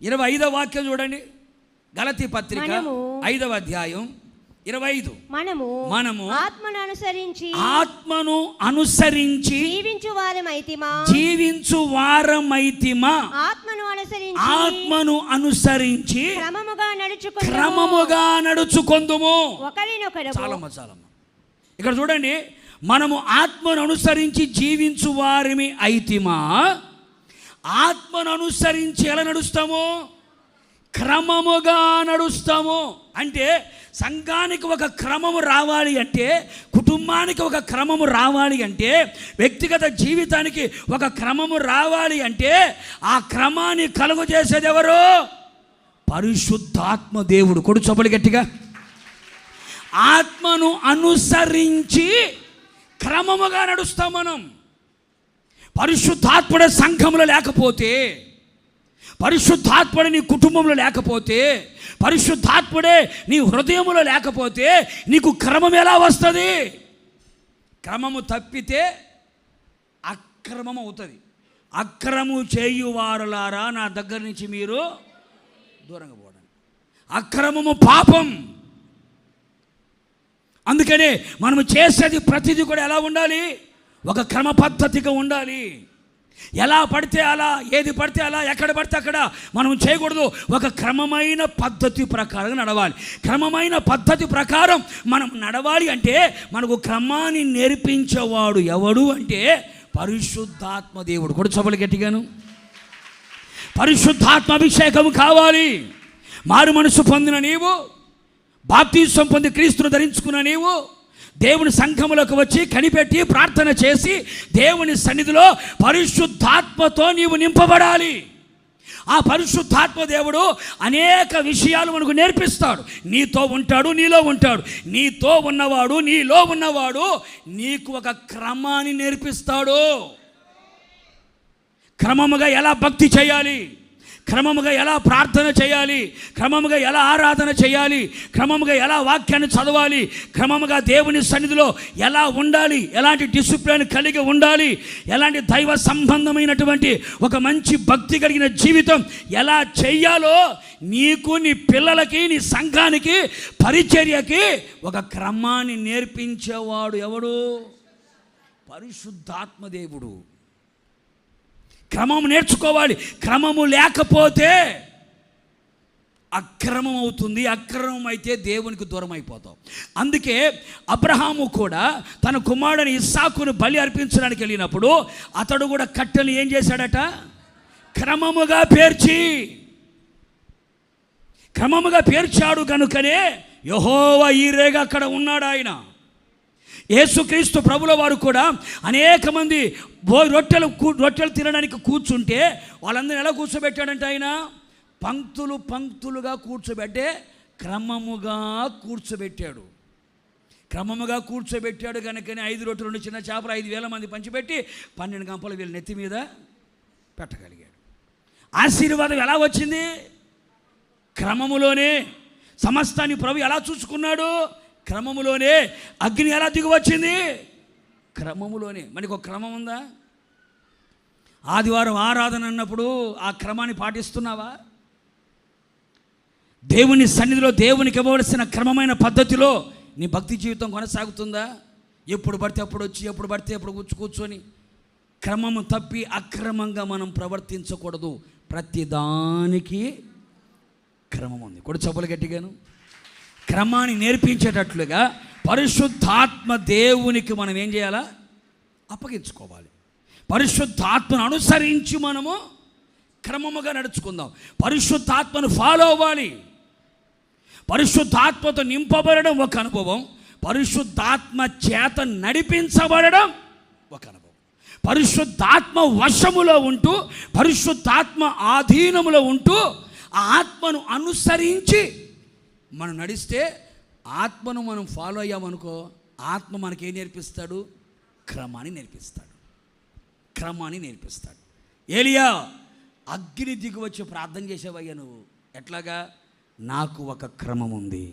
25వ వాక్యం చూడండి. గలతీ పత్రిక 5వ అధ్యాయం 25. మనము ఆత్మను అనుసరించి జీవించు వారమైతిమా ఆత్మను అనుసరించి క్రమముగా నడుచుకొందుము. చాలమ్మ ఇక్కడ చూడండి, మనము ఆత్మను అనుసరించి జీవించు వారిమి అయితిమా. ఆత్మను అనుసరించి ఎలా నడుస్తాము? క్రమముగా నడుస్తాము. అంటే సంఘానికి ఒక క్రమము రావాలి అంటే, కుటుంబానికి ఒక క్రమము రావాలి అంటే, వ్యక్తిగత జీవితానికి ఒక క్రమము రావాలి అంటే ఆ క్రమాన్ని కలుగు చేసేది ఎవరు? పరిశుద్ధాత్మ దేవుడు. కొడు చొప్పలు గట్టిగా. ఆత్మను అనుసరించి క్రమముగా నడుస్తాం మనం. పరిశుద్ధాత్ముడే సంఘంలో లేకపోతే, పరిశుద్ధాత్ముడే నీ కుటుంబంలో లేకపోతే, పరిశుద్ధాత్ముడే నీ హృదయంలో లేకపోతే నీకు క్రమం ఎలా వస్తుంది? క్రమము తప్పితే అక్రమం అవుతుంది. అక్రము చేయువారులారా నా దగ్గర నుంచి మీరు దూరంగా పోవడం. అక్రమము పాపం. అందుకనే మనము చేసేది ప్రతిదీ కూడా ఎలా ఉండాలి? ఒక క్రమ పద్ధతిగా ఉండాలి. ఎలా పడితే అలా, ఏది పడితే అలా, ఎక్కడ పడితే అక్కడ మనం చేయకూడదు. ఒక క్రమమైన పద్ధతి ప్రకారం నడవాలి. క్రమమైన పద్ధతి ప్రకారం మనం నడవాలి అంటే మనకు క్రమాన్ని నేర్పించేవాడు ఎవడు అంటే పరిశుద్ధాత్మ దేవుడు. కూడా చొప్పలు గట్టిగాను. పరిశుద్ధాత్మ అభిషేకం కావాలి. మారు మనసు పొందిన నీవు, బాప్తిసం పొంది క్రీస్తును ధరించుకున్న నీవు దేవుని సంఘములకు వచ్చి కనిపెట్టి ప్రార్థన చేసి దేవుని సన్నిధిలో పరిశుద్ధాత్మతో నీవు నింపబడాలి. ఆ పరిశుద్ధాత్మ దేవుడు అనేక విషయాలు మనకు నేర్పిస్తాడు. నీతో ఉంటాడు, నీలో ఉంటాడు. నీతో ఉన్నవాడు, నీలో ఉన్నవాడు నీకు ఒక క్రమాన్ని నేర్పిస్తాడు. క్రమముగా ఎలా భక్తి చేయాలి, క్రమముగా ఎలా ప్రార్థన చేయాలి, క్రమముగా ఎలా ఆరాధన చేయాలి, క్రమముగా ఎలా వాక్యాన్ని చదవాలి, క్రమముగా దేవుని సన్నిధిలో ఎలా ఉండాలి, ఎలాంటి డిసిప్లిన్ కలిగి ఉండాలి, ఎలాంటి దైవ సంబంధమైనటువంటి ఒక మంచి భక్తి కలిగిన జీవితం ఎలా చెయ్యాలో నీకు, నీ పిల్లలకి, నీ సంఘానికి, పరిచర్యకి ఒక క్రమాన్ని నేర్పించేవాడు ఎవడు? పరిశుద్ధాత్మ దేవుడు. క్రమం నేర్చుకోవాలి. క్రమము లేకపోతే అక్రమం అవుతుంది. అక్రమం అయితే దేవునికి దూరం అయిపోతాం. అందుకే అబ్రహాము కూడా తన కుమారుని ఇస్సాకును బలి అర్పించడానికి వెళ్ళినప్పుడు అతడు కూడా కట్టెలు ఏం చేశాడట? క్రమముగా పేర్చాడు కనుకనే యెహోవా ఈరేగా అక్కడ ఉన్నాడు. ఆయన యేసుక్రీస్తు ప్రభుల వారు కూడా అనేక మంది రొట్టెలు తినడానికి కూర్చుంటే వాళ్ళందరూ ఎలా కూర్చోబెట్టాడంటే ఆయన పంక్తులుగా కూర్చోబెట్టే క్రమముగా కూర్చోబెట్టాడు కనుకనే 5 రొట్టెలు 2 చిన్న చేపలు 5,000 మంది పంచిపెట్టి 12 గంపలు వీళ్ళ నెత్తి మీద పెట్టగలిగాడు. ఆశీర్వాదం ఎలా వచ్చింది? క్రమములోనే. సమస్తాన్ని ప్రభు ఎలా చూసుకున్నాడు? క్రమములోనే. అగ్ని ఎలా దిగి వచ్చింది? క్రమములోనే. మనకు ఒక క్రమం ఉందా? ఆదివారం ఆరాధన అన్నప్పుడు ఆ క్రమాన్ని పాటిస్తున్నావా? దేవుని సన్నిధిలో దేవునికి ఇవ్వవలసిన క్రమమైన పద్ధతిలో నీ భక్తి జీవితం కొనసాగుతుందా? ఎప్పుడు పడితే అప్పుడు వచ్చి, ఎప్పుడు పడితే అప్పుడు కూర్చొని క్రమము తప్పి అక్రమంగా మనం ప్రవర్తించకూడదు. ప్రతిదానికి క్రమం ఉంది. కూడా చప్పలు గట్టిగాను. క్రమాన్ని నేర్పించేటట్లుగా పరిశుద్ధాత్మ దేవునికి మనం ఏం చేయాలా? అప్పగించుకోవాలి. పరిశుద్ధాత్మను అనుసరించి మనము క్రమముగా నడుచుకుందాం. పరిశుద్ధాత్మను ఫాలో అవ్వాలి. పరిశుద్ధాత్మతో నింపబడడం ఒక అనుభవం, పరిశుద్ధాత్మ చేత నడిపించబడడం ఒక అనుభవం. పరిశుద్ధాత్మ వశములో ఉంటూ, పరిశుద్ధాత్మ ఆధీనములో ఉంటూ ఆ ఆత్మను అనుసరించి మనం నడిస్తే, ఆత్మను మనం ఫాలో అయ్యామనుకో, ఆత్మ మనకేం నేర్పిస్తాడు? క్రమాన్ని నేర్పిస్తాడు. ఏలియా అగ్ని దిగి వచ్చి ప్రార్థన చేసేవయ్యా నువ్వు. ఎట్లాగా? నాకు ఒక క్రమం ఉంది,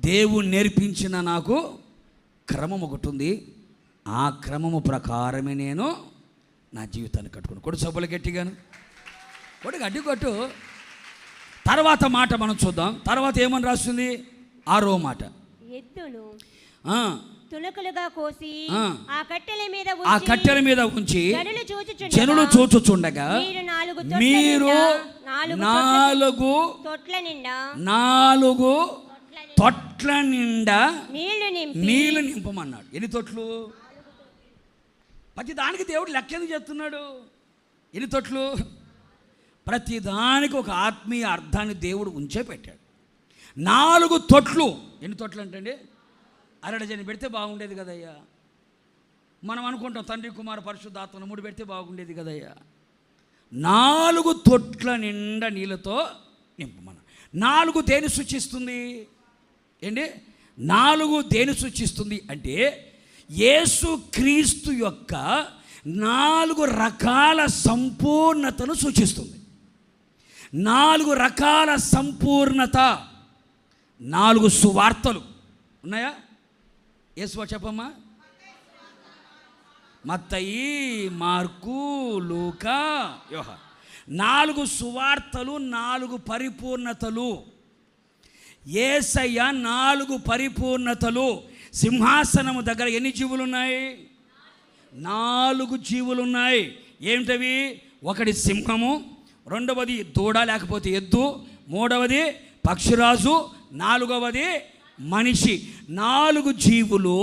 దేవుడు నేర్పించిన నాకు క్రమం ఒకటి ఉంది. ఆ క్రమము ప్రకారమే నేను నా జీవితాన్ని కట్టుకున్నాను. కొడు సబ్బులు గట్టిగాను. కొట్టు. తర్వాత మాట మనం చూద్దాం. తర్వాత ఏమని రాస్తుంది? 6వ మాట. ఎద్దును తునకలుగా కోసి ఆ కట్టెల మీద ఉంచి జనులు చూచుచుండగా మీరు 4 తొట్ల నిండా నీళ్లు నింపమన్నాడు. ఎన్ని తొట్లు? ప్రతి దానికి దేవుడు లెక్కని చెప్తున్నాడు. ఎన్ని తొట్లు? ప్రతిదానికి ఒక ఆత్మీయ అర్థాన్ని దేవుడు ఉంచే పెట్టాడు. 4 తొట్లు. ఎన్ని తొట్లు అంటే అరడజని పెడితే బాగుండేది కదయ్యా. మనం అనుకుంటాం తండ్రి కుమార పరిశుద్ధాత్మను 3 పెడితే బాగుండేది కదయ్యా. 4 తొట్ల నిండా నీళ్ళతో నింపమన్న. 4 దేని సూచిస్తుంది? ఏంటి? 4 దేని సూచిస్తుంది అంటే యేసు క్రీస్తు యొక్క 4 రకాల సంపూర్ణతను సూచిస్తుంది. 4 రకాల సంపూర్ణత. 4 సువార్తలు ఉన్నాయా? యేసు చెప్పమ్మా. మత్తయి, మార్కు, లూకా, యోహాను. 4 సువార్తలు, 4 పరిపూర్ణతలు. యేసయ్య 4 పరిపూర్ణతలు. సింహాసనము దగ్గర ఎన్ని జీవులు ఉన్నాయి? 4 జీవులు ఉన్నాయి. ఏమిటవి? ఒకటి సింహము, రెండవది దూడ లేకపోతే ఎద్దు, మూడవది పక్షిరాజు, 4వది మనిషి. 4 జీవులు,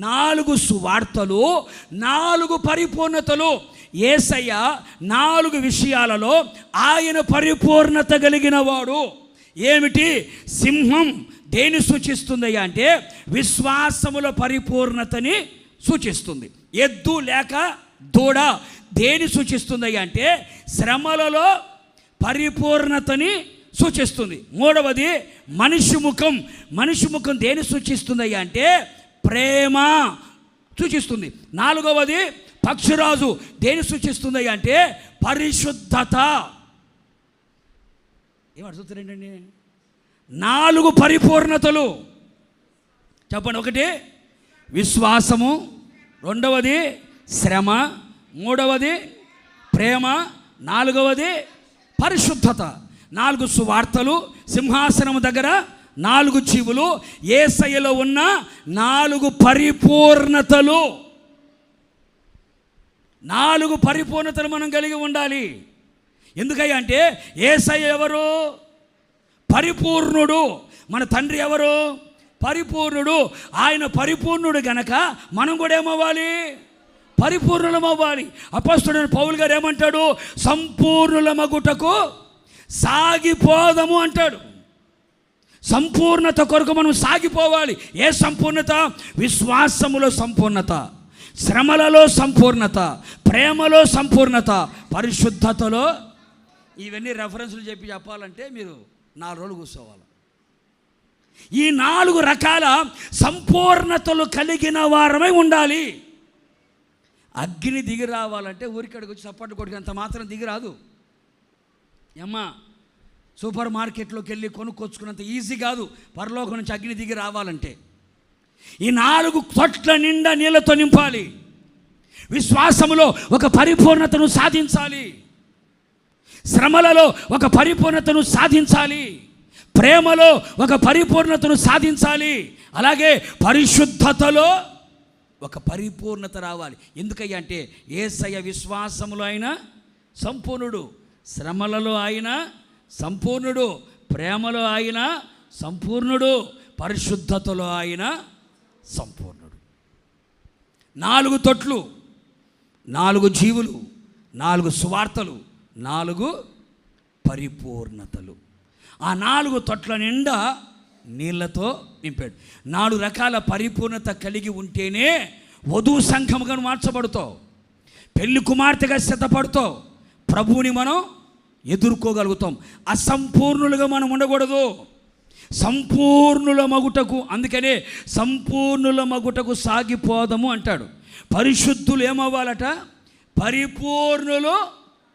4 సువార్తలు, 4 పరిపూర్ణతలు. యేసయ్య 4 విషయాలలో ఆయన పరిపూర్ణత కలిగిన వాడు. ఏమిటి? సింహం దేని సూచిస్తుందయ్యా అంటే విశ్వాసముల పరిపూర్ణతని సూచిస్తుంది. ఎద్దు లేక దూడ దేని సూచిస్తుందయ్యా అంటే శ్రమలలో పరిపూర్ణతని సూచిస్తుంది. మూడవది మనిషి ముఖం. మనిషి ముఖం దేని సూచిస్తుందయ్యా అంటే ప్రేమ సూచిస్తుంది. 4వది పక్షిరాజు దేని సూచిస్తుందయ్యా అంటే పరిశుద్ధత. ఏమడుగుతారేంటండి? 4 పరిపూర్ణతలు చెప్పండి. ఒకటి విశ్వాసము, రెండవది శ్రమ, మూడవది ప్రేమ, 4వది పరిశుద్ధత. 4 సువార్తలు, సింహాసనము దగ్గర 4 జీవులు, యేసయ్యలో ఉన్న 4 పరిపూర్ణతలు. 4 పరిపూర్ణతలు మనం కలిగి ఉండాలి. ఎందుకయ్యా అంటే యేసయ్య ఎవరు? పరిపూర్ణుడు. మన తండ్రి ఎవరు? పరిపూర్ణుడు. ఆయన పరిపూర్ణుడు గనక మనం కూడా ఏమవ్వాలి? పరిపూర్ణులమవ్వాలి. అపోస్తలుడైన పౌలు గారు ఏమంటాడు? సంపూర్ణులమగుటకు సాగిపోదము అంటాడు. సంపూర్ణత కొరకు మనం సాగిపోవాలి. ఏ సంపూర్ణత? విశ్వాసములో సంపూర్ణత, శ్రమలలో సంపూర్ణత, ప్రేమలో సంపూర్ణత, పరిశుద్ధతలో. ఇవన్నీ రెఫరెన్స్లు చెప్పాలంటే మీరు 4 రోజులు కూర్చోవాలి. ఈ 4 రకాల సంపూర్ణతలు కలిగిన వారమై ఉండాలి. అగ్ని దిగి రావాలంటే ఊరికడికి వచ్చి చప్పట్లు కొట్టుకున్నంత మాత్రం దిగి రాదు. అమ్మా, సూపర్ మార్కెట్లోకి వెళ్ళి కొనుక్కొచ్చుకున్నంత ఈజీ కాదు పరలోకం నుంచి అగ్ని దిగి రావాలంటే. ఈ 4 తొట్ల నిండా నీళ్ళతో నింపాలి. విశ్వాసములో ఒక పరిపూర్ణతను సాధించాలి, శ్రమలలో ఒక పరిపూర్ణతను సాధించాలి, ప్రేమలో ఒక పరిపూర్ణతను సాధించాలి, అలాగే పరిశుద్ధతలో ఒక పరిపూర్ణత రావాలి. ఎందుకయ్యా అంటే యేసయ్య విశ్వాసములో ఆయన సంపూర్ణుడు, శ్రమలలో ఆయన సంపూర్ణుడు, ప్రేమలో ఆయన సంపూర్ణుడు, పరిశుద్ధతలో ఆయన సంపూర్ణుడు. 4 తొట్లు, 4 జీవులు, 4 సువార్తలు, 4 పరిపూర్ణతలు. ఆ 4 తొట్ల నిండా నీళ్లతో నింపాడు. 4 రకాల పరిపూర్ణత కలిగి ఉంటేనే వధువు సంఘముగా మార్చబడుతావు, పెళ్లి కుమార్తెగా సిద్ధపడుతావు, ప్రభువుని మనం ఎదుర్కోగలుగుతాం. అసంపూర్ణులుగా మనం ఉండకూడదు. సంపూర్ణుల మగుటకు, అందుకనే సంపూర్ణుల మగుటకు సాగిపోదము అంటాడు. పరిశుద్ధులు ఏమవ్వాలట? పరిపూర్ణులు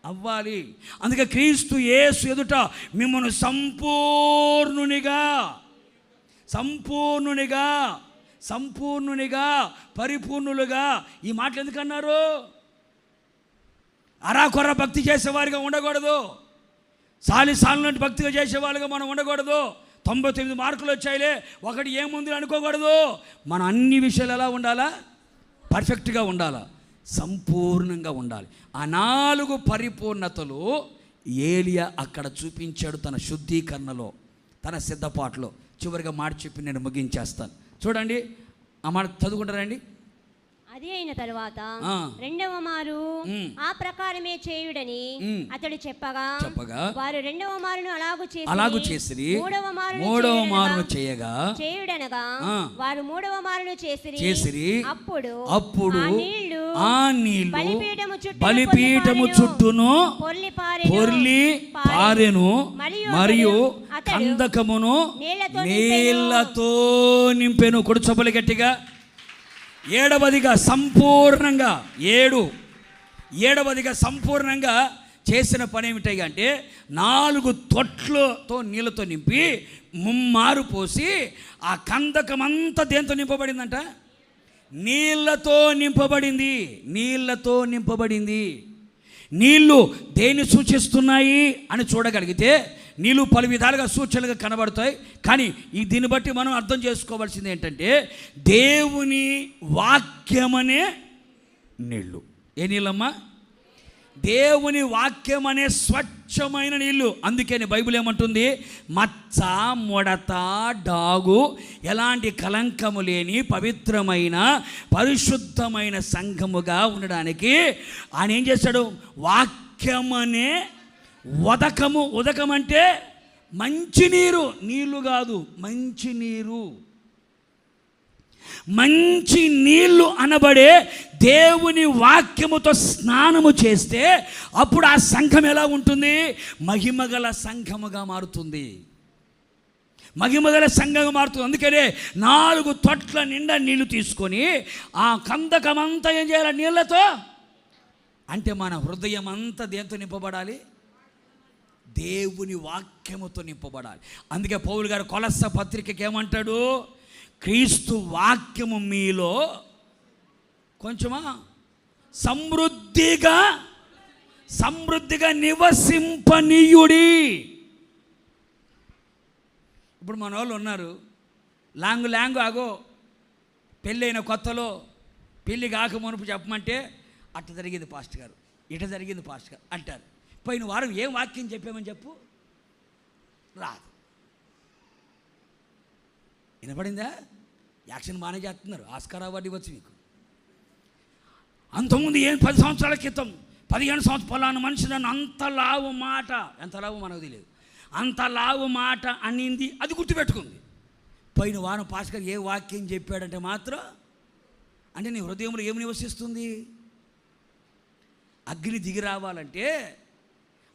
అవ్వాలి. అందుకే క్రీస్తు యేసు ఎదుట మిమ్మల్ని సంపూర్ణునిగా సంపూర్ణునిగా సంపూర్ణునిగా పరిపూర్ణులుగా. ఈ మాటలు ఎందుకన్నారు? అరాకొర భక్తి చేసేవారిగా ఉండకూడదు, సాలిసాలినట్టు భక్తిగా చేసేవాళ్ళుగా మనం ఉండకూడదు. 99 మార్కులు వచ్చాయిలే, ఒకటి ఏముంది అనుకోకూడదు. మనం అన్ని విషయాలు ఎలా ఉండాలా? పర్ఫెక్ట్గా ఉండాలా, సంపూర్ణంగా ఉండాలి. ఆ 4 పరిపూర్ణతలు ఏలియా అక్కడ చూపించాడు తన శుద్ధీకరణలో, తన సిద్ధపాటులో. చివరిగా మాట చెప్పి నేను ముగించేస్తాను. చూడండి, ఆ మాట చదువుకుంటారండి. అది అయిన తరువాత రెండవ మారు ఆ ప్రకారమే చేయుడని అతడు చెప్పగా వారు రెండవ మారును అలాగు చేసిరి. మూడవ మారును చేయుడనగా వారు మూడవ మారును చేసిరి. అప్పుడు ఆ నీళ్లు బలిపీఠము చుట్టూను పొర్లి పారెను, మరియు కందకమును నీళ్లతో నింపెను. కొడుచొబ్బలి గట్టిగా. 7వదిగా సంపూర్ణంగా, 7వదిగా సంపూర్ణంగా చేసిన పని ఏమిటయ్యా అంటే 4 తొట్లతో నీళ్ళతో నింపి ముమ్మారు పోసి ఆ కందకమంతా దేంతో నింపబడిందంట? నీళ్ళతో నింపబడింది. నీళ్ళతో నింపబడింది. నీళ్ళు దేన్ని సూచిస్తున్నాయి అని చూడగలిగితే నీళ్ళు పలు విధాలుగా సూచనలుగా కనబడతాయి. కానీ దీన్ని బట్టి మనం అర్థం చేసుకోవాల్సింది ఏంటంటే దేవుని వాక్యమనే నీళ్ళు. ఏ నీళ్ళమ్మా? దేవుని వాక్యం అనే స్వచ్ఛమైన నీళ్ళు. అందుకని బైబిల్ ఏమంటుంది? మచ్చ, ముడత, డాగు, ఎలాంటి కలంకము లేని పవిత్రమైన పరిశుద్ధమైన సంఘముగా ఉండడానికి ఆయన ఏం చేశాడు? వాక్యం అనే ఉదకము. ఉదకం అంటే మంచినీరు, నీళ్లు కాదు, మంచినీరు. మంచి నీళ్లు అనబడే దేవుని వాక్యముతో స్నానము చేస్తే అప్పుడు ఆ సంఘం ఎలా ఉంటుంది? మహిమగల సంఘముగా మారుతుంది. మహిమగల సంఘంగా మారుతుంది. అందుకనే 4 తొట్ల నిండా నీళ్లు తీసుకొని ఆ కందకమంతా ఏం చేయాలి? నీళ్లతో. అంటే మన హృదయం అంతా దేంతో నింపబడాలి? దేవుని వాక్యముతో నింపబడాలి. అందుకే పౌలు గారు కొలస్స పత్రికకి ఏమంటాడు? క్రీస్తు వాక్యము మీలో కొంచెమా సమృద్ధిగా నివసింపనీయుడి. ఇప్పుడు మన వాళ్ళు ఉన్నారు, లాంగు ఆగో, పెళ్ళైన కొత్తలో పెళ్ళి కాక మునుపు చెప్పమంటే అట్ట జరిగింది పాస్టర్ గారు, ఇట జరిగింది పాస్టర్ గారు అంటారు. పోయిన వారం ఏం వాక్యం చెప్పామని చెప్పు, రాదు. వినపడిందా? యాక్షన్ బాగానే చేస్తున్నారు, ఆస్కార్ అవార్డు ఇవ్వచ్చు మీకు. అంతకుముందు 10 సంవత్సరాల క్రితం 15 సంవత్సరాల పలానా మనిషి నన్ను అంత లావు మాట, ఎంత లావు మనకు తెలియదు, అంత లావు మాట అనింది, అది గుర్తుపెట్టుకుంది. పోయిన వారం పాస్టర్ ఏ వాక్యం చెప్పాడంటే మాత్రం, అంటే నీ హృదయంలో ఏమి నివసిస్తుంది? అగ్ని దిగి రావాలంటే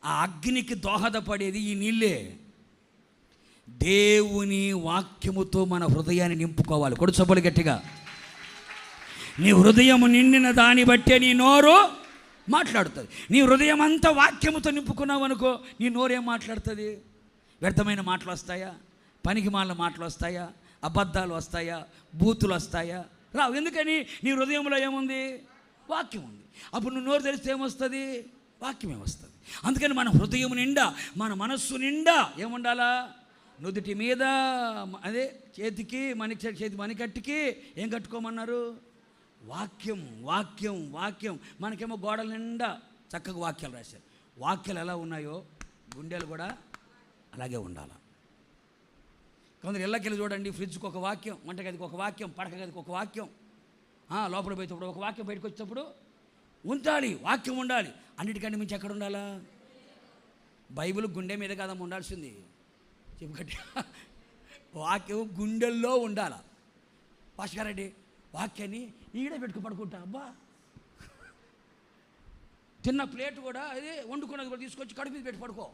ఆ అగ్నికి దోహదపడేది ఈ నీళ్ళే. దేవుని వాక్యముతో మన హృదయాన్ని నింపుకోవాలి. కొడు చొప్పలు గట్టిగా. నీ హృదయము నిండిన దాన్ని బట్టే నీ నోరు మాట్లాడుతుంది. నీ హృదయం అంతా వాక్యముతో నింపుకున్నావు అనుకో, నీ నోరు ఏం మాట్లాడుతుంది? వ్యర్థమైన మాటలు వస్తాయా? పనికి మాల మాటలు వస్తాయా? అబద్ధాలు వస్తాయా? బూతులు వస్తాయా? రావు. ఎందుకని? నీ హృదయంలో ఏముంది? వాక్యం ఉంది. అప్పుడు నువ్వు నోరు తెరిస్తే ఏమొస్తుంది? వాక్యమే వస్తుంది. అందుకని మన హృదయం నిండా, మన మనస్సు నిండా ఏముండాలా? నుదుటి మీద అదే చేతికి చేతి మణికట్టుకి ఏం కట్టుకోమన్నారు? వాక్యం. వాక్యం వాక్యం మనకేమో గోడల నిండా చక్కగా వాక్యాలు రాశారు. వాక్యాలు ఎలా ఉన్నాయో గుండెలు కూడా అలాగే ఉండాలి. కొందరు ఇళ్ళకెళ్ళి చూడండి, ఫ్రిడ్జ్కి ఒక వాక్యం, వంటగదికి ఒక వాక్యం, పడక గదికి ఒక వాక్యం, లోపల పోయేటప్పుడు ఒక వాక్యం, బయటకు వచ్చేటప్పుడు ఉండాలి, వాక్యం ఉండాలి. అన్నిటికంటే మించి ఎక్కడ ఉండాలా? బైబిల్ గుండె మీద కాదమ్మ ఉండాల్సింది, చెప్పకటి వాక్యం గుండెల్లో ఉండాలి. భాస్కరెడ్డి వాక్యాన్ని ఈడే పెట్టుకు పడుకుంటా, అబ్బా తిన్న ప్లేట్ కూడా అది వండుకున్నది కూడా తీసుకొచ్చి కడుపు మీద పెట్టి పడుకో.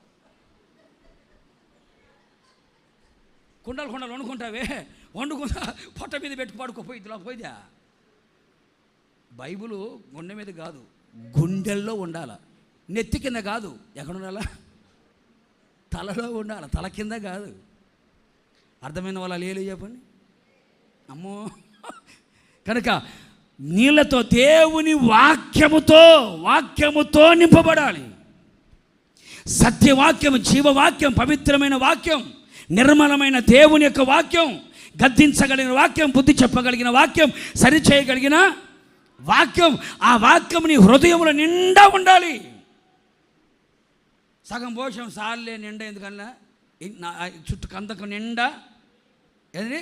కుండలు వండుకుంటావే, వండుకుంటా పొట్ట మీద పెట్టుకు పడుకోపోయిద్దిలా పోయిదా. బైబిలు గుండె మీద కాదు, గుండెల్లో ఉండాలి. నెత్తి కింద కాదు, ఎక్కడ ఉండాలా? తలలో ఉండాలి, తల కింద కాదు. అర్థమైన వాళ్ళ లేలు చెప్పండి. అమ్మో, కనుక నీళ్ళతో, దేవుని వాక్యముతో నింపబడాలి. సత్యవాక్యం, జీవవాక్యం, పవిత్రమైన వాక్యం, నిర్మలమైన దేవుని యొక్క వాక్యం, గద్దించగలిగిన వాక్యం, బుద్ధి చెప్పగలిగిన వాక్యం, సరిచేయగలిగిన వాక్యం. ఆ వాక్యం నీ హృదయంలో నిండా ఉండాలి. సగం పోషం సార్లే నిండా, ఎందుకన్నా చుట్టూ కందకు నిండా ఏది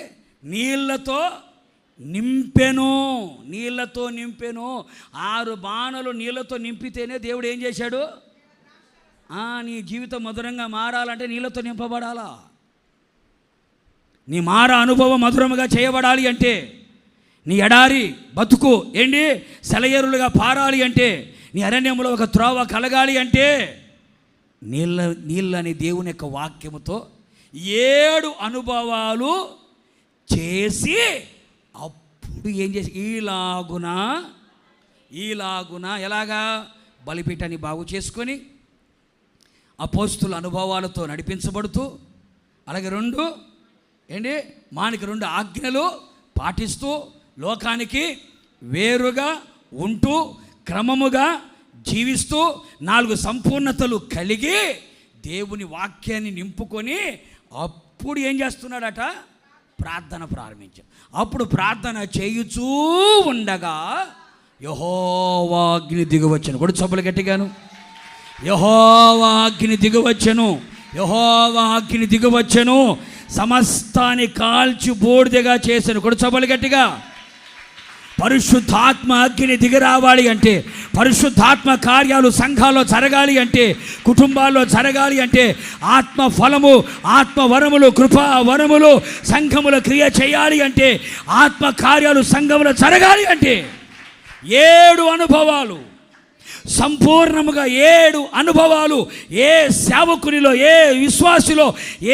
నీళ్ళతో నింపెను. 6 బాణలు నీళ్ళతో నింపితేనే దేవుడు ఏం చేశాడు? నీ జీవితం మధురంగా మారాలంటే నీళ్ళతో నింపబడాలా. నీ మార అనుభవం మధురముగా చేయబడాలి అంటే, నీ ఎడారి బతుకు ఏంటి సెలయేరులుగా పారాలి అంటే, నీ అరణ్యంలో ఒక త్రోవ కలగాలి అంటే, నీళ్ళని దేవుని యొక్క వాక్యముతో 7 అనుభవాలు చేసి అప్పుడు ఏం చేసి ఈలాగున ఎలాగా బలిపీఠాన్ని బాగు చేసుకొని అపోస్తుల అనుభవాలతో నడిపించబడుతూ, అలాగే 2 ఆజ్ఞలు పాటిస్తూ, లోకానికి వేరుగా ఉంటూ, క్రమముగా జీవిస్తూ, 4 సంపూర్ణతలు కలిగి దేవుని వాక్యాన్ని నింపుకొని అప్పుడు ఏం చేస్తున్నాడట? ప్రార్థన ప్రారంభించాడు. అప్పుడు ప్రార్థన చేయుచూ ఉండగా యెహోవా అగ్ని దిగివచ్చెను. కూడా చప్పులు గట్టిగాను. యెహోవా అగ్ని దిగివచ్చెను, యెహోవా అగ్ని దిగివచ్చెను, సమస్తాన్ని కాల్చి బూడిదగా చేశాను. కూడా చప్పులు గట్టిగా. పరిశుద్ధాత్మ అగ్ని దిగి రావాలి అంటే, పరిశుద్ధాత్మ కార్యాలు సంఘాల్లో జరగాలి అంటే, కుటుంబాల్లో జరగాలి అంటే, ఆత్మ ఫలము, ఆత్మ వరములు, కృపా వరములు సంఘములో క్రియ చేయాలి అంటే, ఆత్మ కార్యాలు సంఘములో జరగాలి అంటే 7 అనుభవాలు, సంపూర్ణముగా 7 అనుభవాలు ఏ సేవకునిలో, ఏ విశ్వాసిలో,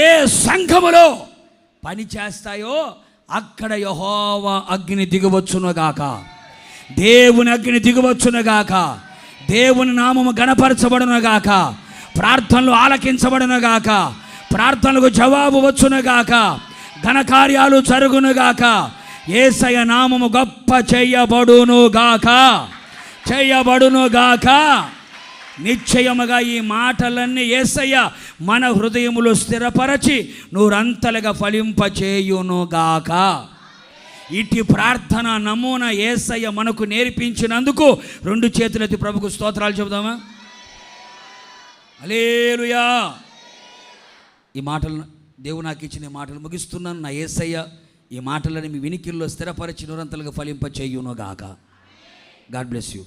ఏ సంఘములో పని చేస్తాయో అక్కడ యెహోవా అగ్ని దిగవచ్చునుగాక, దేవుని అగ్ని దిగవచ్చునుగాక, దేవుని నామము గణపరచబడునుగాక, ప్రార్థనలు ఆలకించబడునుగాక, ప్రార్థనలకు జవాబు వచ్చునుగాక, ఘనకార్యాలు జరుగునుగాక, యేసయ్య నామము గొప్ప చేయబడునుగాక, చేయబడునుగాక. నిశ్చయముగా ఈ మాటలన్నీ యేసయ్య మన హృదయములో స్థిరపరచి నూరంతలుగా ఫలింపచేయునుగాక. ఇటు ప్రార్థన నమూనా యేసయ్య మనకు నేర్పించినందుకు 2 చేతులెత్తి ప్రభుకు స్తోత్రాలు చెబుదామా? హల్లెలూయా. ఈ మాటలు దేవుడు నాకు ఇచ్చిన మాటలు ముగిస్తున్నాను. నా యేసయ్య ఈ మాటలను మీ వినికిల్లో స్థిరపరిచి నూరంతలుగా ఫలింపచేయునుగాక. God bless you.